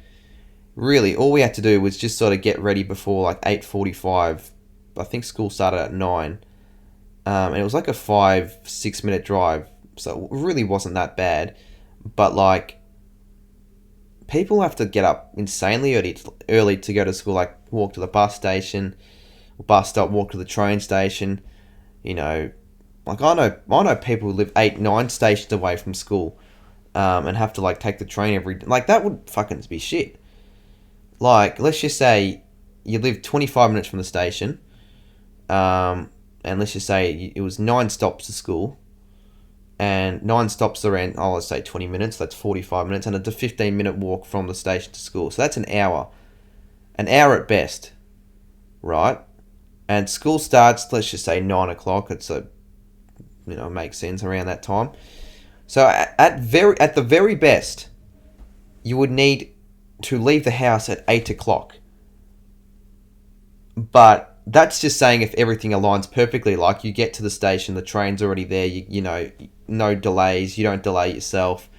Really, all we had to do was just sort of get ready before like 8:45. I think school started at 9. And it was like a 5-6 minute drive, so it really wasn't that bad. But like, people have to get up insanely early to go to school. Like, walk to the bus stop, walk to the train station. You know, like I know people who live 8-9 stations away from school, and have to like take the train every. Like, that would fucking be shit. Like, let's just say you live 25 minutes from the station, and let's just say it was 9 stops to school, and 9 stops around, let's say 20 minutes, that's 45 minutes, and it's a 15-minute walk from the station to school. So that's an hour at best, right? And school starts, let's just say 9 o'clock. It's it makes sense around that time. So at the very best, you would need to leave the house at 8 o'clock. But that's just saying if everything aligns perfectly. Like, you get to the station, the train's already there, no delays, you don't delay yourself,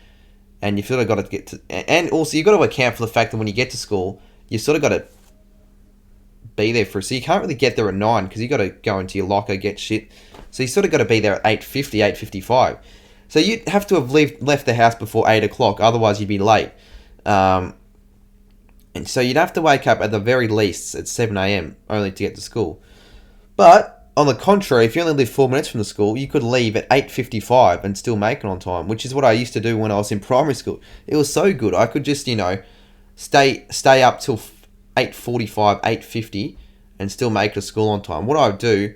and you've sort of got to get to... And also, you've got to account for the fact that when you get to school, you've sort of got to be there so you can't really get there at 9, because you've got to go into your locker, get shit. So you sort of got to be there at 8:50, 8:55. So you'd have to have left the house before 8 o'clock, otherwise you'd be late. And so you'd have to wake up at the very least at 7 a.m. only to get to school. But on the contrary, if you only live 4 minutes from the school, you could leave at 8:55 and still make it on time, which is what I used to do when I was in primary school. It was so good. I could just, stay up till 8:45, 8:50 and still make it to school on time. What I would do,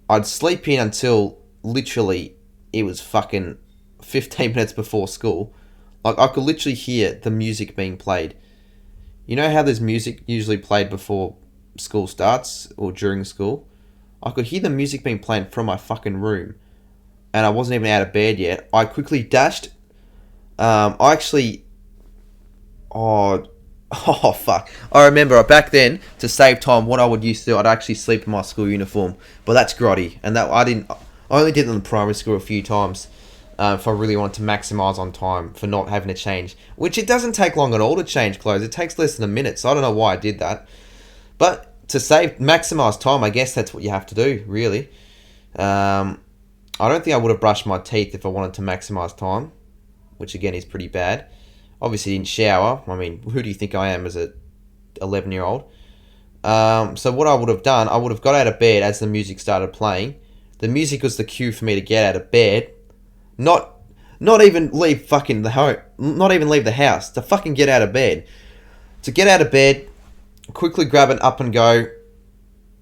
I'd sleep in until literally it was fucking 15 minutes before school. Like, I could literally hear the music being played. You know how there's music usually played before school starts or during school? I could hear the music being played from my fucking room, and I wasn't even out of bed yet. I quickly dashed. Oh fuck. I remember back then, to save time, what I would used to do, I'd actually sleep in my school uniform. But that's grotty, and that I only did it in primary school a few times. If I really wanted to maximise on time for not having to change. Which, it doesn't take long at all to change clothes. It takes less than a minute, so I don't know why I did that. But to maximise time, I guess that's what you have to do, really. I don't think I would have brushed my teeth if I wanted to maximise time, which again is pretty bad. Obviously didn't shower. I mean, who do you think I am as a 11-year-old? So what I would have done, I would have got out of bed as the music started playing. The music was the cue for me to get out of bed. Not even leave fucking the home. Not even leave the house. To fucking get out of bed. To get out of bed, quickly grab an up and go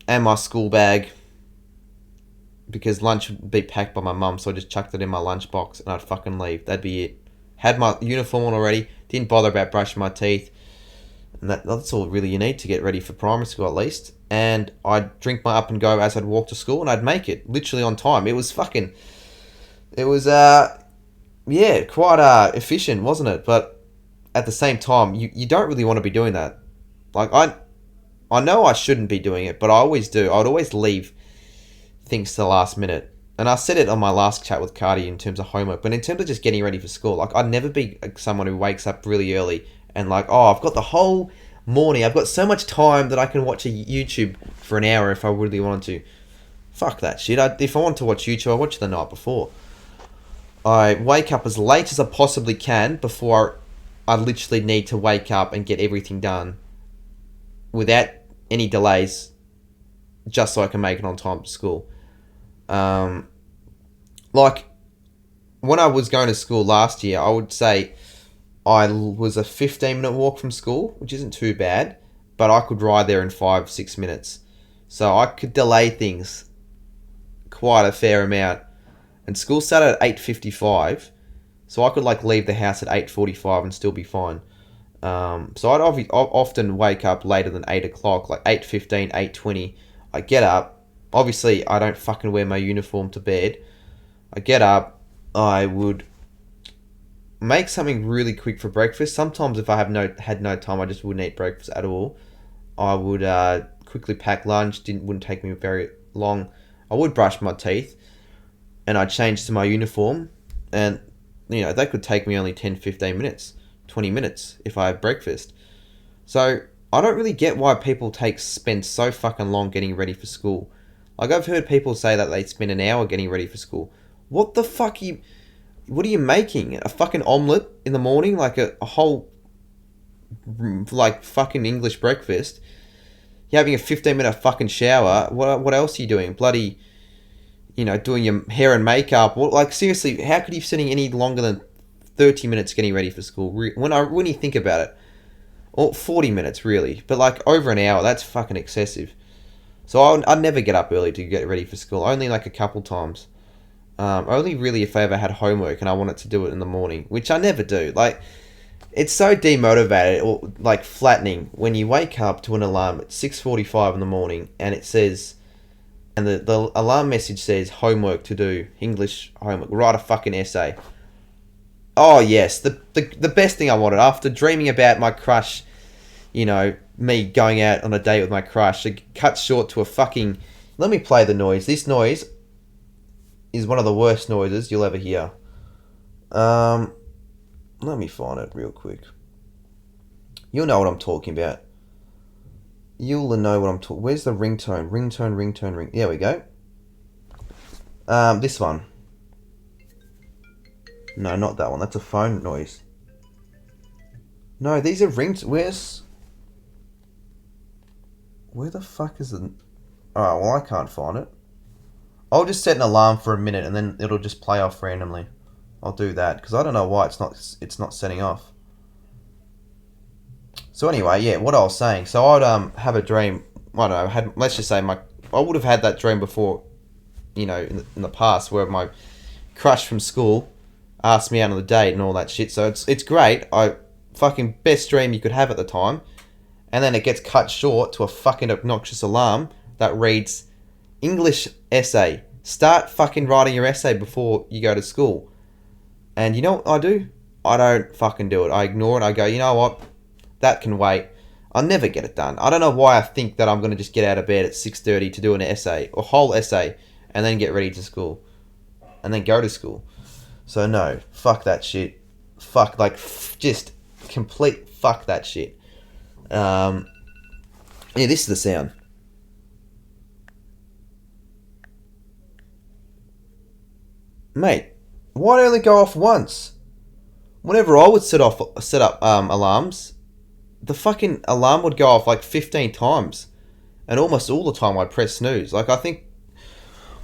and my school bag, because lunch would be packed by my mum, so I just chucked it in my lunchbox and I'd fucking leave. That'd be it. Had my uniform on already. Didn't bother about brushing my teeth. And that's all really you need to get ready for primary school, at least. And I'd drink my up and go as I'd walk to school, and I'd make it literally on time. It was quite efficient, wasn't it? But at the same time, you don't really want to be doing that. Like, I know I shouldn't be doing it, but I always do. I'd always leave things to the last minute. And I said it on my last chat with Cardy in terms of homework, but in terms of just getting ready for school, like, I'd never be someone who wakes up really early and like, I've got the whole morning, I've got so much time that I can watch a YouTube for an hour if I really wanted to. Fuck that shit. If I want to watch YouTube, I watch it the night before. I wake up as late as I possibly can before I literally need to wake up and get everything done without any delays, just so I can make it on time to school. Like, when I was going to school last year, I would say I was a 15-minute walk from school, which isn't too bad, but I could ride there in 5-6 minutes. So I could delay things quite a fair amount. And school started at 8:55, so I could like leave the house at 8:45 and still be fine. So I'd often wake up later than 8 o'clock, like 8:15, 8:20. I get up. Obviously, I don't fucking wear my uniform to bed. I get up. I would make something really quick for breakfast. Sometimes if I had no time, I just wouldn't eat breakfast at all. I would quickly pack lunch. Wouldn't take me very long. I would brush my teeth. and I change to my uniform, and that could take me only 10, 15 minutes, 20 minutes if I have breakfast. So I don't really get why people spend so fucking long getting ready for school. Like, I've heard people say that they spend an hour getting ready for school. What the fuck what are you making? A fucking omelette in the morning? Like a whole, like, fucking English breakfast? You're having a 15-minute fucking shower? What else are you doing? Bloody, doing your hair and makeup? Like, seriously, how could you be sitting any longer than 30 minutes getting ready for school? When you think about it. Or 40 minutes, really. But, like, over an hour, that's fucking excessive. So I'd never get up early to get ready for school. Only, like, a couple times. Only really if I ever had homework and I wanted to do it in the morning, which I never do. Like, it's so demotivated or, like, flattening when you wake up to an alarm at 6:45 in the morning and it says, and the alarm message says homework to do, English homework, write a fucking essay. Oh, yes, the best thing I wanted after dreaming about my crush, me going out on a date with my crush. It cuts short to a fucking... Let me play the noise. This noise is one of the worst noises you'll ever hear. Let me find it real quick. You'll know what I'm talking about. You'll know what I'm talking... Where's the ringtone? Ringtone. There we go. This one. No, not that one. That's a phone noise. No, these are rings. Where the fuck is it? Oh, well, I can't find it. I'll just set an alarm for a minute and then it'll just play off randomly. I'll do that because I don't know why it's not setting off. So anyway, yeah, what I was saying. So I'd have a dream. I don't know. Let's just say I would have had that dream before, in the past, where my crush from school asked me out on a date and all that shit. So it's great. Fucking best dream you could have at the time. And then it gets cut short to a fucking obnoxious alarm that reads, English essay. Start fucking writing your essay before you go to school. And you know what I do? I don't fucking do it. I ignore it. I go, you know what? That can wait. I'll never get it done. I don't know why I think that I'm going to just get out of bed at 6:30 to do an essay, a whole essay, and then get ready to school. And then go to school. So no, fuck that shit. Just complete fuck that shit. Yeah, this is the sound. Mate, why'd it only go off once? Whenever I would set up alarms, the fucking alarm would go off like 15 times. And almost all the time I'd press snooze. Like, I think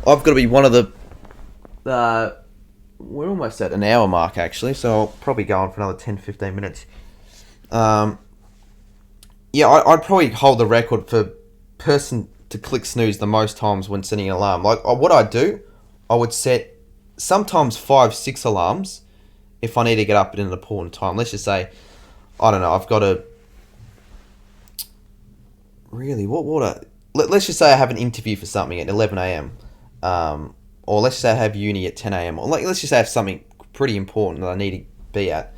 I've got to be one of the... we're almost at an hour mark, actually, so I'll probably go on for another 10, 15 minutes. Yeah, I'd probably hold the record for person to click snooze the most times when setting an alarm. Like, what I'd do, I would set sometimes 5, 6 alarms if I need to get up at an important time. Let's just say, I don't know, I've got to... Really, let's just say I have an interview for something at 11 a.m. Or let's just say I have uni at 10 a.m. Or let's just say I have something pretty important that I need to be at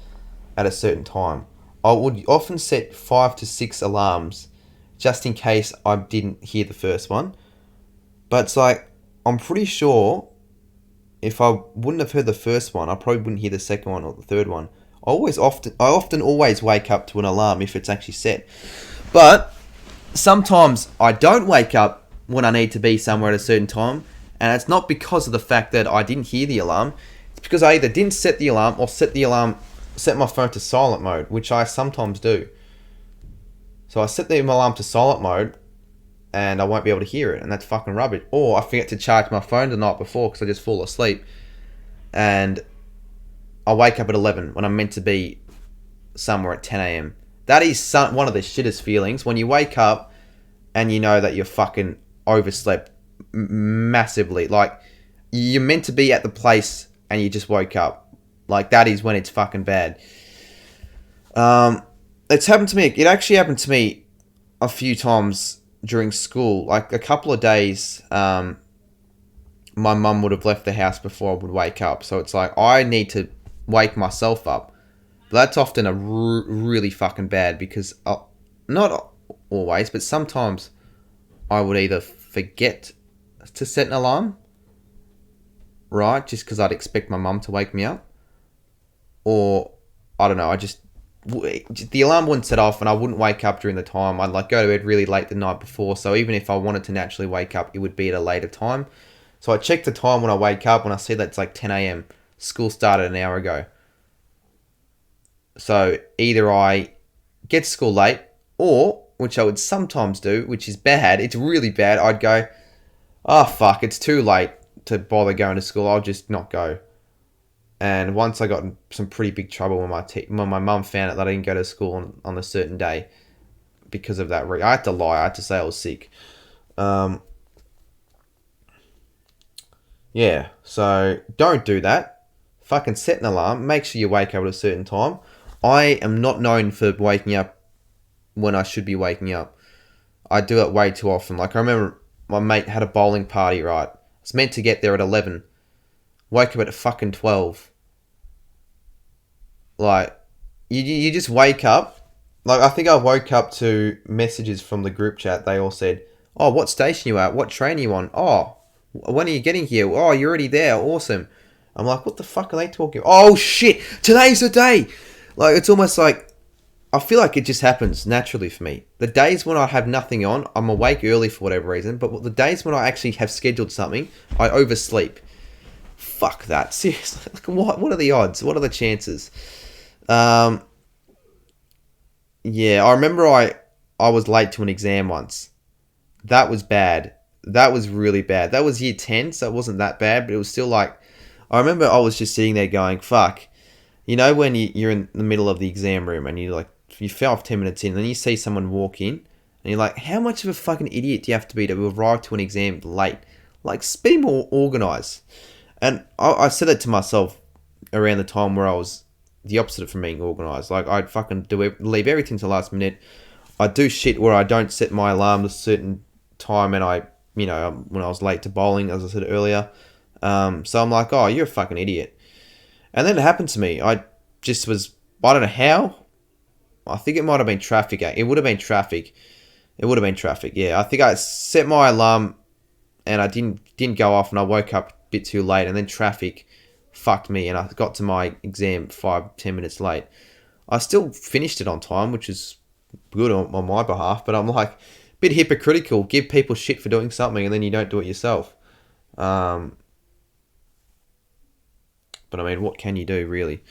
a certain time. I would often set 5 to 6 alarms just in case I didn't hear the first one. But it's like, I'm pretty sure if I wouldn't have heard the first one, I probably wouldn't hear the second one or the third one. I often always wake up to an alarm if it's actually set. But sometimes I don't wake up when I need to be somewhere at a certain time. And it's not because of the fact that I didn't hear the alarm. It's because I either didn't set the alarm or set my phone to silent mode, which I sometimes do. So I set the alarm to silent mode and I won't be able to hear it, and that's fucking rubbish. Or I forget to charge my phone the night before because I just fall asleep and I wake up at 11 when I'm meant to be somewhere at 10 a.m. That is one of the shittest feelings, when you wake up and you know that you're fucking overslept massively. Like, you're meant to be at the place and you just woke up. Like, that is when it's fucking bad. It's happened to me. It actually happened to me a few times during school. Like, a couple of days, my mum would have left the house before I would wake up. So it's like, I need to wake myself up. But that's often really fucking bad because, not always, but sometimes I would either forget to set an alarm, right? Just because I'd expect my mum to wake me up. Or, I don't know, the alarm wouldn't set off and I wouldn't wake up during the time. I'd like go to bed really late the night before. So even if I wanted to naturally wake up, it would be at a later time. So I check the time when I wake up and I see that it's like 10 a.m. School started an hour ago. So either I get to school late or, which I would sometimes do, which is bad, it's really bad, I'd go, oh fuck, it's too late to bother going to school, I'll just not go. And once I got in some pretty big trouble when my mum found out that I didn't go to school on a certain day because of that. I had to lie. I had to say I was sick. Yeah, so don't do that. Fucking set an alarm. Make sure you wake up at a certain time. I am not known for waking up when I should be waking up. I do it way too often. Like, I remember my mate had a bowling party, right? I was meant to get there at 11. Woke up at fucking 12. Like, you just wake up. Like, I think I woke up to messages from the group chat. They all said, oh, what station you at? What train are you on? Oh, when are you getting here? Oh, you're already there. Awesome. I'm like, what the fuck are they talking about? Oh, shit. Today's the day. Like, it's almost like, I feel like it just happens naturally for me. The days when I have nothing on, I'm awake early for whatever reason. But the days when I actually have scheduled something, I oversleep. Fuck that. Seriously. Like, what are the odds? What are the chances? Yeah, I remember I was late to an exam once. That was bad. That was really bad. That was year 10, so it wasn't that bad, but it was still like, I remember I was just sitting there going, fuck. You know when you're in the middle of the exam room and you fell off 10 minutes in, and then you see someone walk in, and you're like, how much of a fucking idiot do you have to be to arrive to an exam late? Like, be more organised. And I said it to myself around the time where I was the opposite from being organised. Like, I'd fucking leave everything to the last minute. I'd do shit where I don't set my alarm at a certain time, and when I was late to bowling, as I said earlier. So I'm like, oh, you're a fucking idiot. And then it happened to me. I don't know how. I think it might have been traffic. It would have been traffic. Yeah, I think I set my alarm and I didn't go off, and I woke up a bit too late, and then traffic fucked me, and I got to my exam 5-10 minutes late. I still finished it on time, which is good on my behalf, but I'm like, a bit hypocritical. Give people shit for doing something and then you don't do it yourself. But I mean, what can you do, really?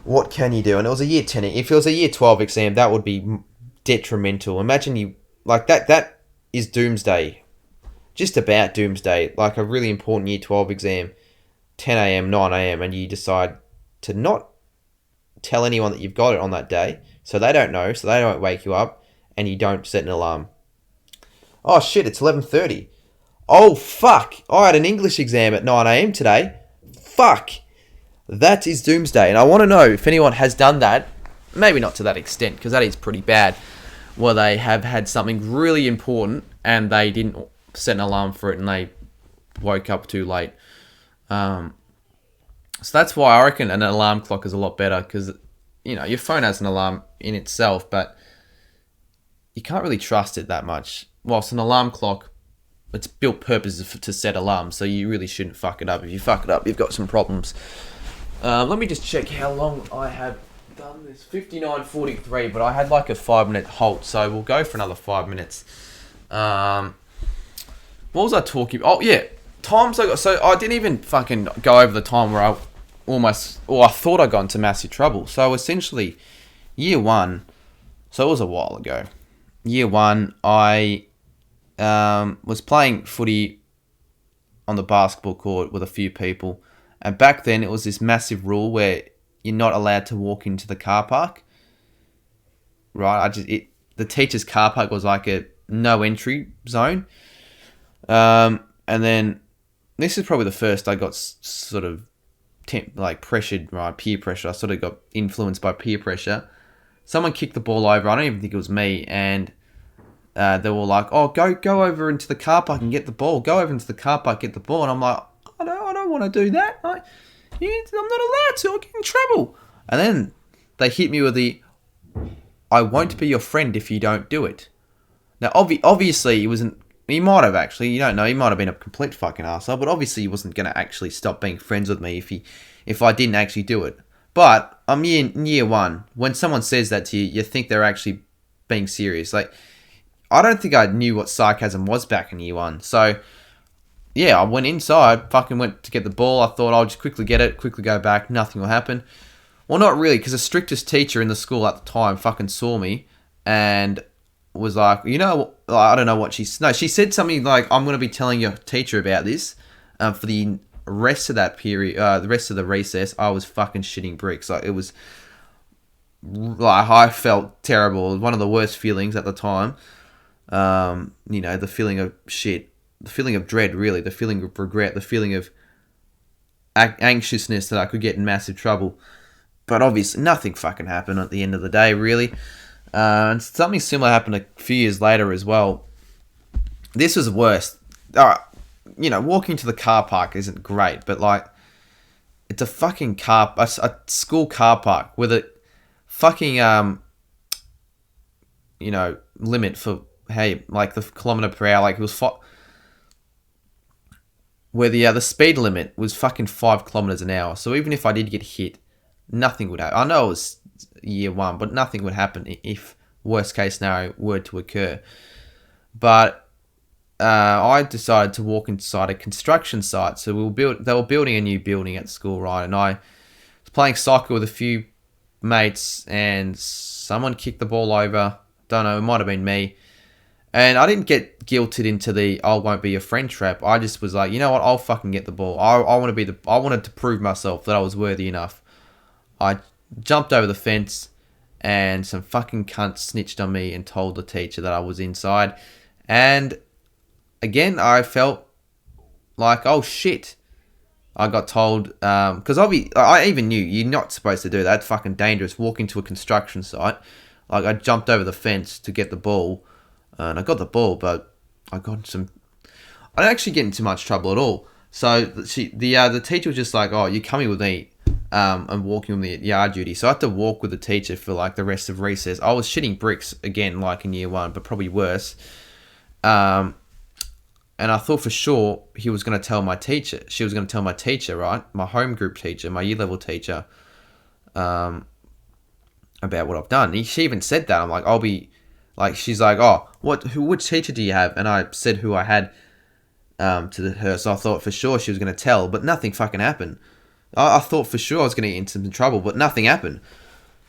What can you do? And it was a year 10. If it was a year 12 exam, that would be detrimental. Imagine you, like, that is doomsday. Just about doomsday. Like a really important year 12 exam, 10 a.m., 9 a.m., and you decide to not tell anyone that you've got it on that day, so they don't know, so they don't wake you up, and you don't set an alarm. Oh shit, it's 11:30. Oh fuck, I had an English exam at 9 a.m. today. Fuck. That is doomsday, and I want to know if anyone has done that, maybe not to that extent, because that is pretty bad, where they have had something really important, and they didn't set an alarm for it, and they woke up too late. So that's why I reckon an alarm clock is a lot better, because your phone has an alarm in itself, but you can't really trust it that much. Whilst an alarm clock, it's built purpose to set alarms, so you really shouldn't fuck it up. If you fuck it up, you've got some problems. Let me just check how long I have done this. 59:43, but I had like a 5-minute halt, so we'll go for another 5 minutes. What was I talking about? Oh yeah, times I got. So I didn't even fucking go over the time where I thought I got into massive trouble. So essentially, year 1, so it was a while ago. Year 1, I was playing footy on the basketball court with a few people, and back then it was this massive rule where you're not allowed to walk into the car park. Right, the teacher's car park was like a no entry zone, and then this is probably the first I got sort of pressured, right? Peer pressure. I sort of got influenced by peer pressure. Someone kicked the ball over. I don't even think it was me, and they were like, "Oh, go over into the car park and get the ball. Go over into the car park, get the ball." And I'm like, I don't want to do that. I'm not allowed to. I'll get in trouble. And then they hit me with I won't be your friend if you don't do it. Now, obviously, it wasn't He might have actually. You don't know. He might have been a complete fucking arsehole. But obviously, he wasn't going to actually stop being friends with me if I didn't actually do it. But I'm in year one. When someone says that to you, you think they're actually being serious. Like, I don't think I knew what sarcasm was back in year one. So, yeah, I went inside, fucking went to get the ball. I thought I'll just quickly get it, quickly go back. Nothing will happen. Well, not really, because the strictest teacher in the school at the time fucking saw me and was like, I don't know what she said something like, I'm going to be telling your teacher about this for the rest of that period, the rest of the recess. I was fucking shitting bricks. Like, it was, like, I felt terrible. It was one of the worst feelings at the time. The feeling of shit, the feeling of dread, really, the feeling of regret, the feeling of anxiousness that I could get in massive trouble. But obviously, nothing fucking happened at the end of the day, really. And something similar happened a few years later as well. This was worse. Walking to the car park isn't great, but, like, it's a fucking a school car park with a fucking, limit for, hey, like, the kilometer per hour. Like, it was where the speed limit was fucking 5 kilometers an hour. So even if I did get hit, nothing would happen. I know it was year one, but nothing would happen if worst case scenario were to occur. But I decided to walk inside a construction site. So they were building a new building at school, right? And I was playing soccer with a few mates, and someone kicked the ball over. Don't know, it might have been me. And I didn't get guilted into the I won't be your friend trap. I just was like, you know what? I'll fucking get the ball. I wanted to prove myself that I was worthy enough. I jumped over the fence, and some fucking cunt snitched on me and told the teacher that I was inside. And again, I felt like, oh shit. I got told, because I even knew you're not supposed to do that. It's fucking dangerous. Walk into a construction site. Like, I jumped over the fence to get the ball, and I got the ball, but I didn't actually get into much trouble at all. So the teacher was just like, oh, you're coming with me. And walking on the yard duty. So I had to walk with the teacher for, like, the rest of recess. I was shitting bricks again, like in year one, but probably worse. And I thought for sure he was going to tell my teacher. She was going to tell my teacher, right? My home group teacher, my year level teacher, about what I've done. She even said that. I'm like, I'll be, like, she's like, oh, which teacher do you have? And I said who I had to her. So I thought for sure she was going to tell, but nothing fucking happened. I thought for sure I was going to get into some trouble, but nothing happened.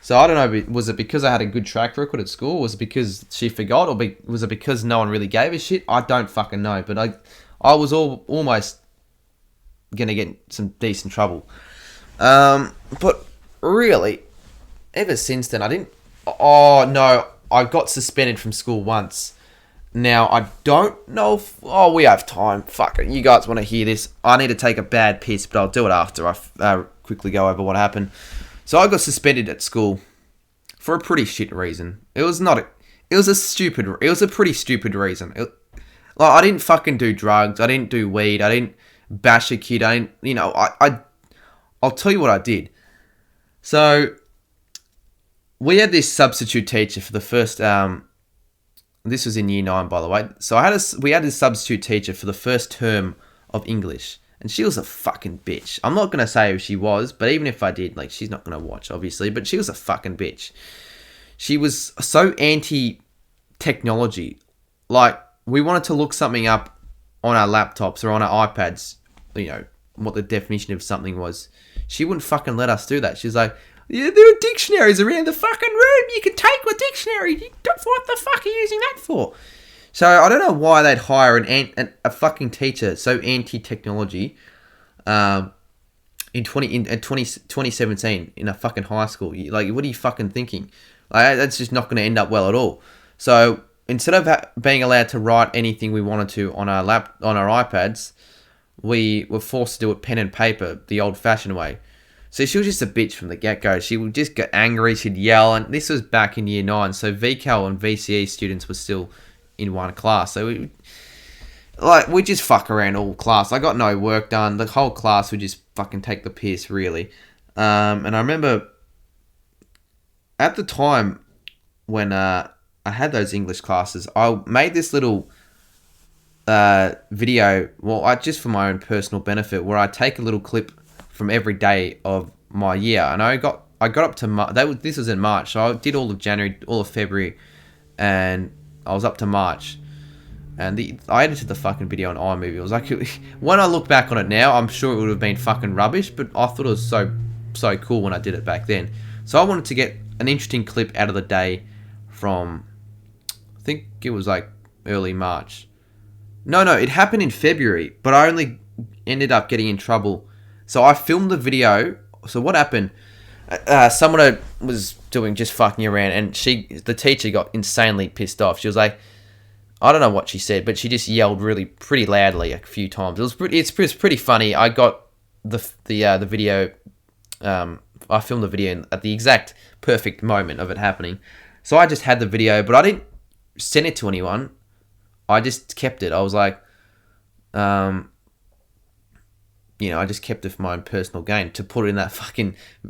So I don't know, was it because I had a good track record at school? Was it because she forgot? Or was it because no one really gave a shit? I don't fucking know. But I was almost going to get some decent trouble. But really, ever since then, I got suspended from school once. Now, I don't know if... Oh, we have time. Fuck it. You guys want to hear this? I need to take a bad piss, but I'll do it after I quickly go over what happened. So, I got suspended at school for a pretty shit reason. It was a pretty stupid reason. I didn't fucking do drugs. I didn't do weed. I didn't bash a kid. I didn't... I'll tell you what I did. So, we had this substitute teacher for the first... This was in year 9, by the way. So we had a substitute teacher for the first term of English. And she was a fucking bitch. I'm not going to say who she was, but even if I did, like, she's not going to watch, obviously. But she was a fucking bitch. She was so anti-technology. Like, we wanted to look something up on our laptops or on our iPads, what the definition of something was. She wouldn't fucking let us do that. She's like... Yeah, there are dictionaries around the fucking room. You can take a dictionary. What the fuck are you using that for? So I don't know why they'd hire a fucking teacher so anti-technology in 2017 in a fucking high school. Like, what are you fucking thinking? Like, that's just not going to end up well at all. So instead of being allowed to write anything we wanted to on our iPads, we were forced to do it pen and paper the old-fashioned way. So she was just a bitch from the get-go. She would just get angry, she'd yell, and this was back in year 9, so VCAL and VCE students were still in one class. So we just fuck around all class. I got no work done. The whole class would just fucking take the piss, really. And I remember at the time when I had those English classes, I made this little video. Well, just for my own personal benefit, where I take a little clip from every day of my year, and I got up to this was in March, so I did all of January, all of February, and I was up to March, and I edited the fucking video on iMovie. It was like, when I look back on it now, I'm sure it would have been fucking rubbish, but I thought it was so cool when I did it back then. So I wanted to get an interesting clip out of the day from, I think it was like early March. No, it happened in February, but I only ended up getting in trouble. So I filmed the video. So what happened? Someone was doing just fucking around, and the teacher got insanely pissed off. She was like, I don't know what she said, but she just yelled pretty loudly a few times. It's pretty funny. I got the video. I filmed the video at the exact perfect moment of it happening. So I just had the video, but I didn't send it to anyone. I just kept it. I was like, I just kept it for my own personal gain to put it in that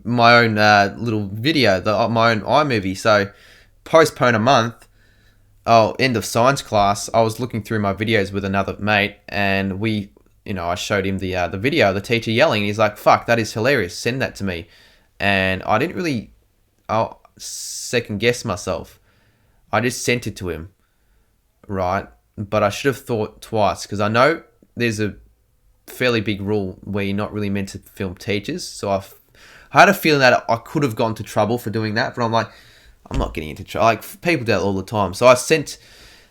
my own little video, my own iMovie. So postpone a month. End of science class. I was looking through my videos with another mate, and I showed him the video of the teacher yelling. And he's like, "Fuck, that is hilarious. Send that to me." And I didn't really, I'll second guess myself. I just sent it to him, right? But I should have thought twice, because I know there's a fairly big rule where you're not really meant to film teachers. So I had a feeling that I could have gone to trouble for doing that, but I'm like, I'm not getting into trouble. Like, people do that all the time. So I sent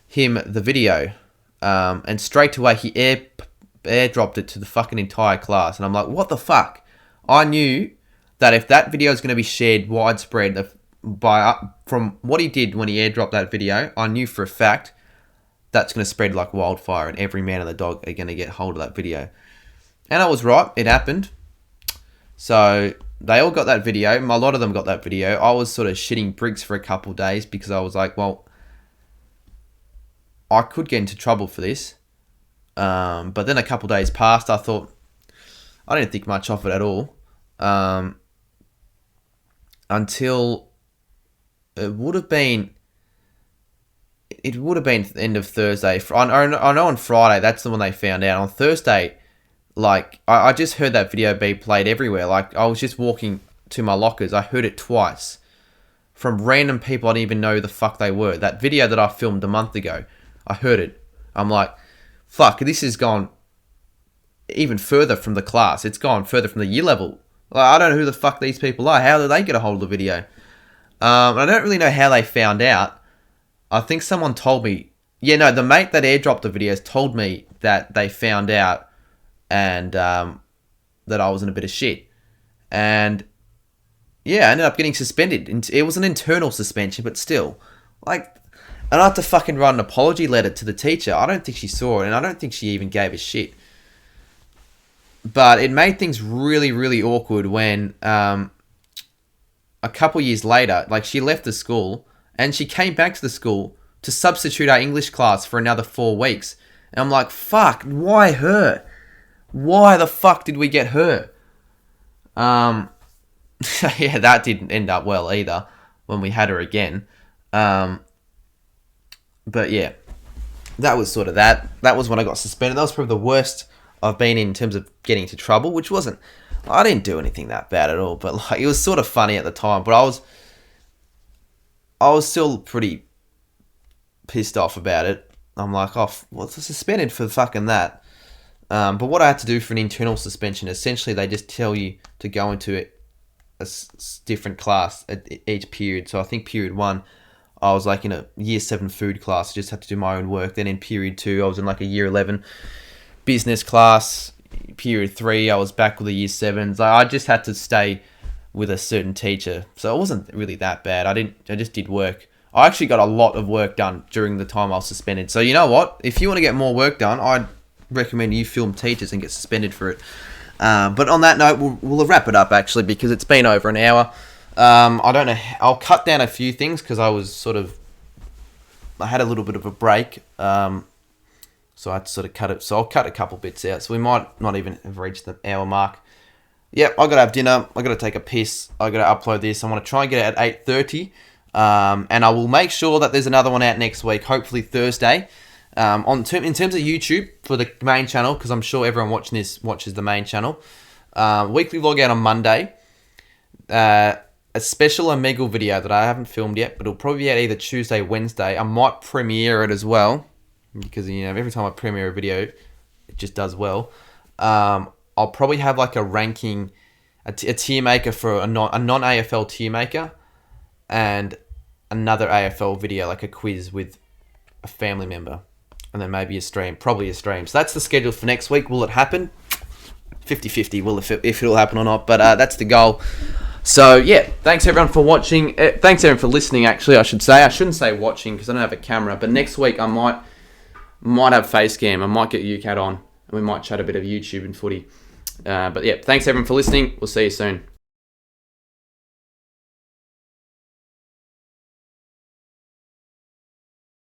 him the video, and straight away he airdropped it to the fucking entire class. And I'm like, what the fuck? I knew that if that video is going to be shared widespread from what he did when he airdropped that video, I knew for a fact that's going to spread like wildfire, and every man and the dog are going to get hold of that video. And I was right. It happened. So they all got that video. A lot of them got that video. I was sort of shitting bricks for a couple of days, because I was like, well, I could get into trouble for this. But then a couple of days passed. I thought, I didn't think much of it at all. Until it would have been the end of Thursday. I know on Friday, that's the one they found out. On Thursday, like, I just heard that video be played everywhere. Like, I was just walking to my lockers. I heard it twice from random people I didn't even know who the fuck they were. That video that I filmed a month ago, I heard it. I'm like, fuck, this has gone even further from the class. It's gone further from the year level. Like, I don't know who the fuck these people are. How did they get a hold of the video? I don't really know how they found out. I think someone told me. Yeah, no, the mate that airdropped the videos told me that they found out, and that I was in a bit of shit. And yeah, I ended up getting suspended. It was an internal suspension, but still. Like, and I had to fucking write an apology letter to the teacher. I don't think she saw it, and I don't think she even gave a shit. But it made things really, really awkward when a couple years later, like, she left the school and she came back to the school to substitute our English class for another 4 weeks. And I'm like, fuck, why her? Why the fuck did we get her? Yeah, that didn't end up well either when we had her again. But yeah, that was sort of that. That was when I got suspended. That was probably the worst I've been in terms of getting into trouble, which wasn't, I didn't do anything that bad at all, but like, it was sort of funny at the time, but I was still pretty pissed off about it. I'm like, oh, well, it's suspended for fucking that. But what I had to do for an internal suspension, essentially they just tell you to go into a different class at each period. So I think period 1, I was like in a year 7 food class. I just had to do my own work. Then in period 2, I was in like a year 11 business class. Period 3, I was back with the year 7s. I just had to stay with a certain teacher. So it wasn't really that bad. I just did work. I actually got a lot of work done during the time I was suspended. So you know what? If you want to get more work done, I'd recommend you film teachers and get suspended for it. But on that note, we'll wrap it up actually, because it's been over an hour. I don't know. I'll cut down a few things because I had a little bit of a break. So I had to sort of cut it. So I'll cut a couple bits out. So we might not even have reached the hour mark. Yep, I got to have dinner. I got to take a piss. I got to upload this. I want to try and get it at 8:30. And I will make sure that there's another one out next week, hopefully Thursday. In terms of YouTube for the main channel, because I'm sure everyone watching this watches the main channel. Weekly vlog out on Monday. A special Omegle video that I haven't filmed yet, but it'll probably be out either Tuesday, Wednesday. I might premiere it as well, because every time I premiere a video, it just does well. I'll probably have like a ranking, a tier maker for a non-AFL tier maker, and another AFL video, like a quiz with a family member, and then maybe a stream, probably a stream. So that's the schedule for next week. Will it happen? 50-50, will if it'll happen or not, but that's the goal. So yeah, thanks everyone for watching. Thanks everyone for listening, actually, I should say. I shouldn't say watching because I don't have a camera, but next week I might have face cam. I might get UCAT on, and we might chat a bit of YouTube and footy. But yeah, thanks everyone for listening. We'll see you soon.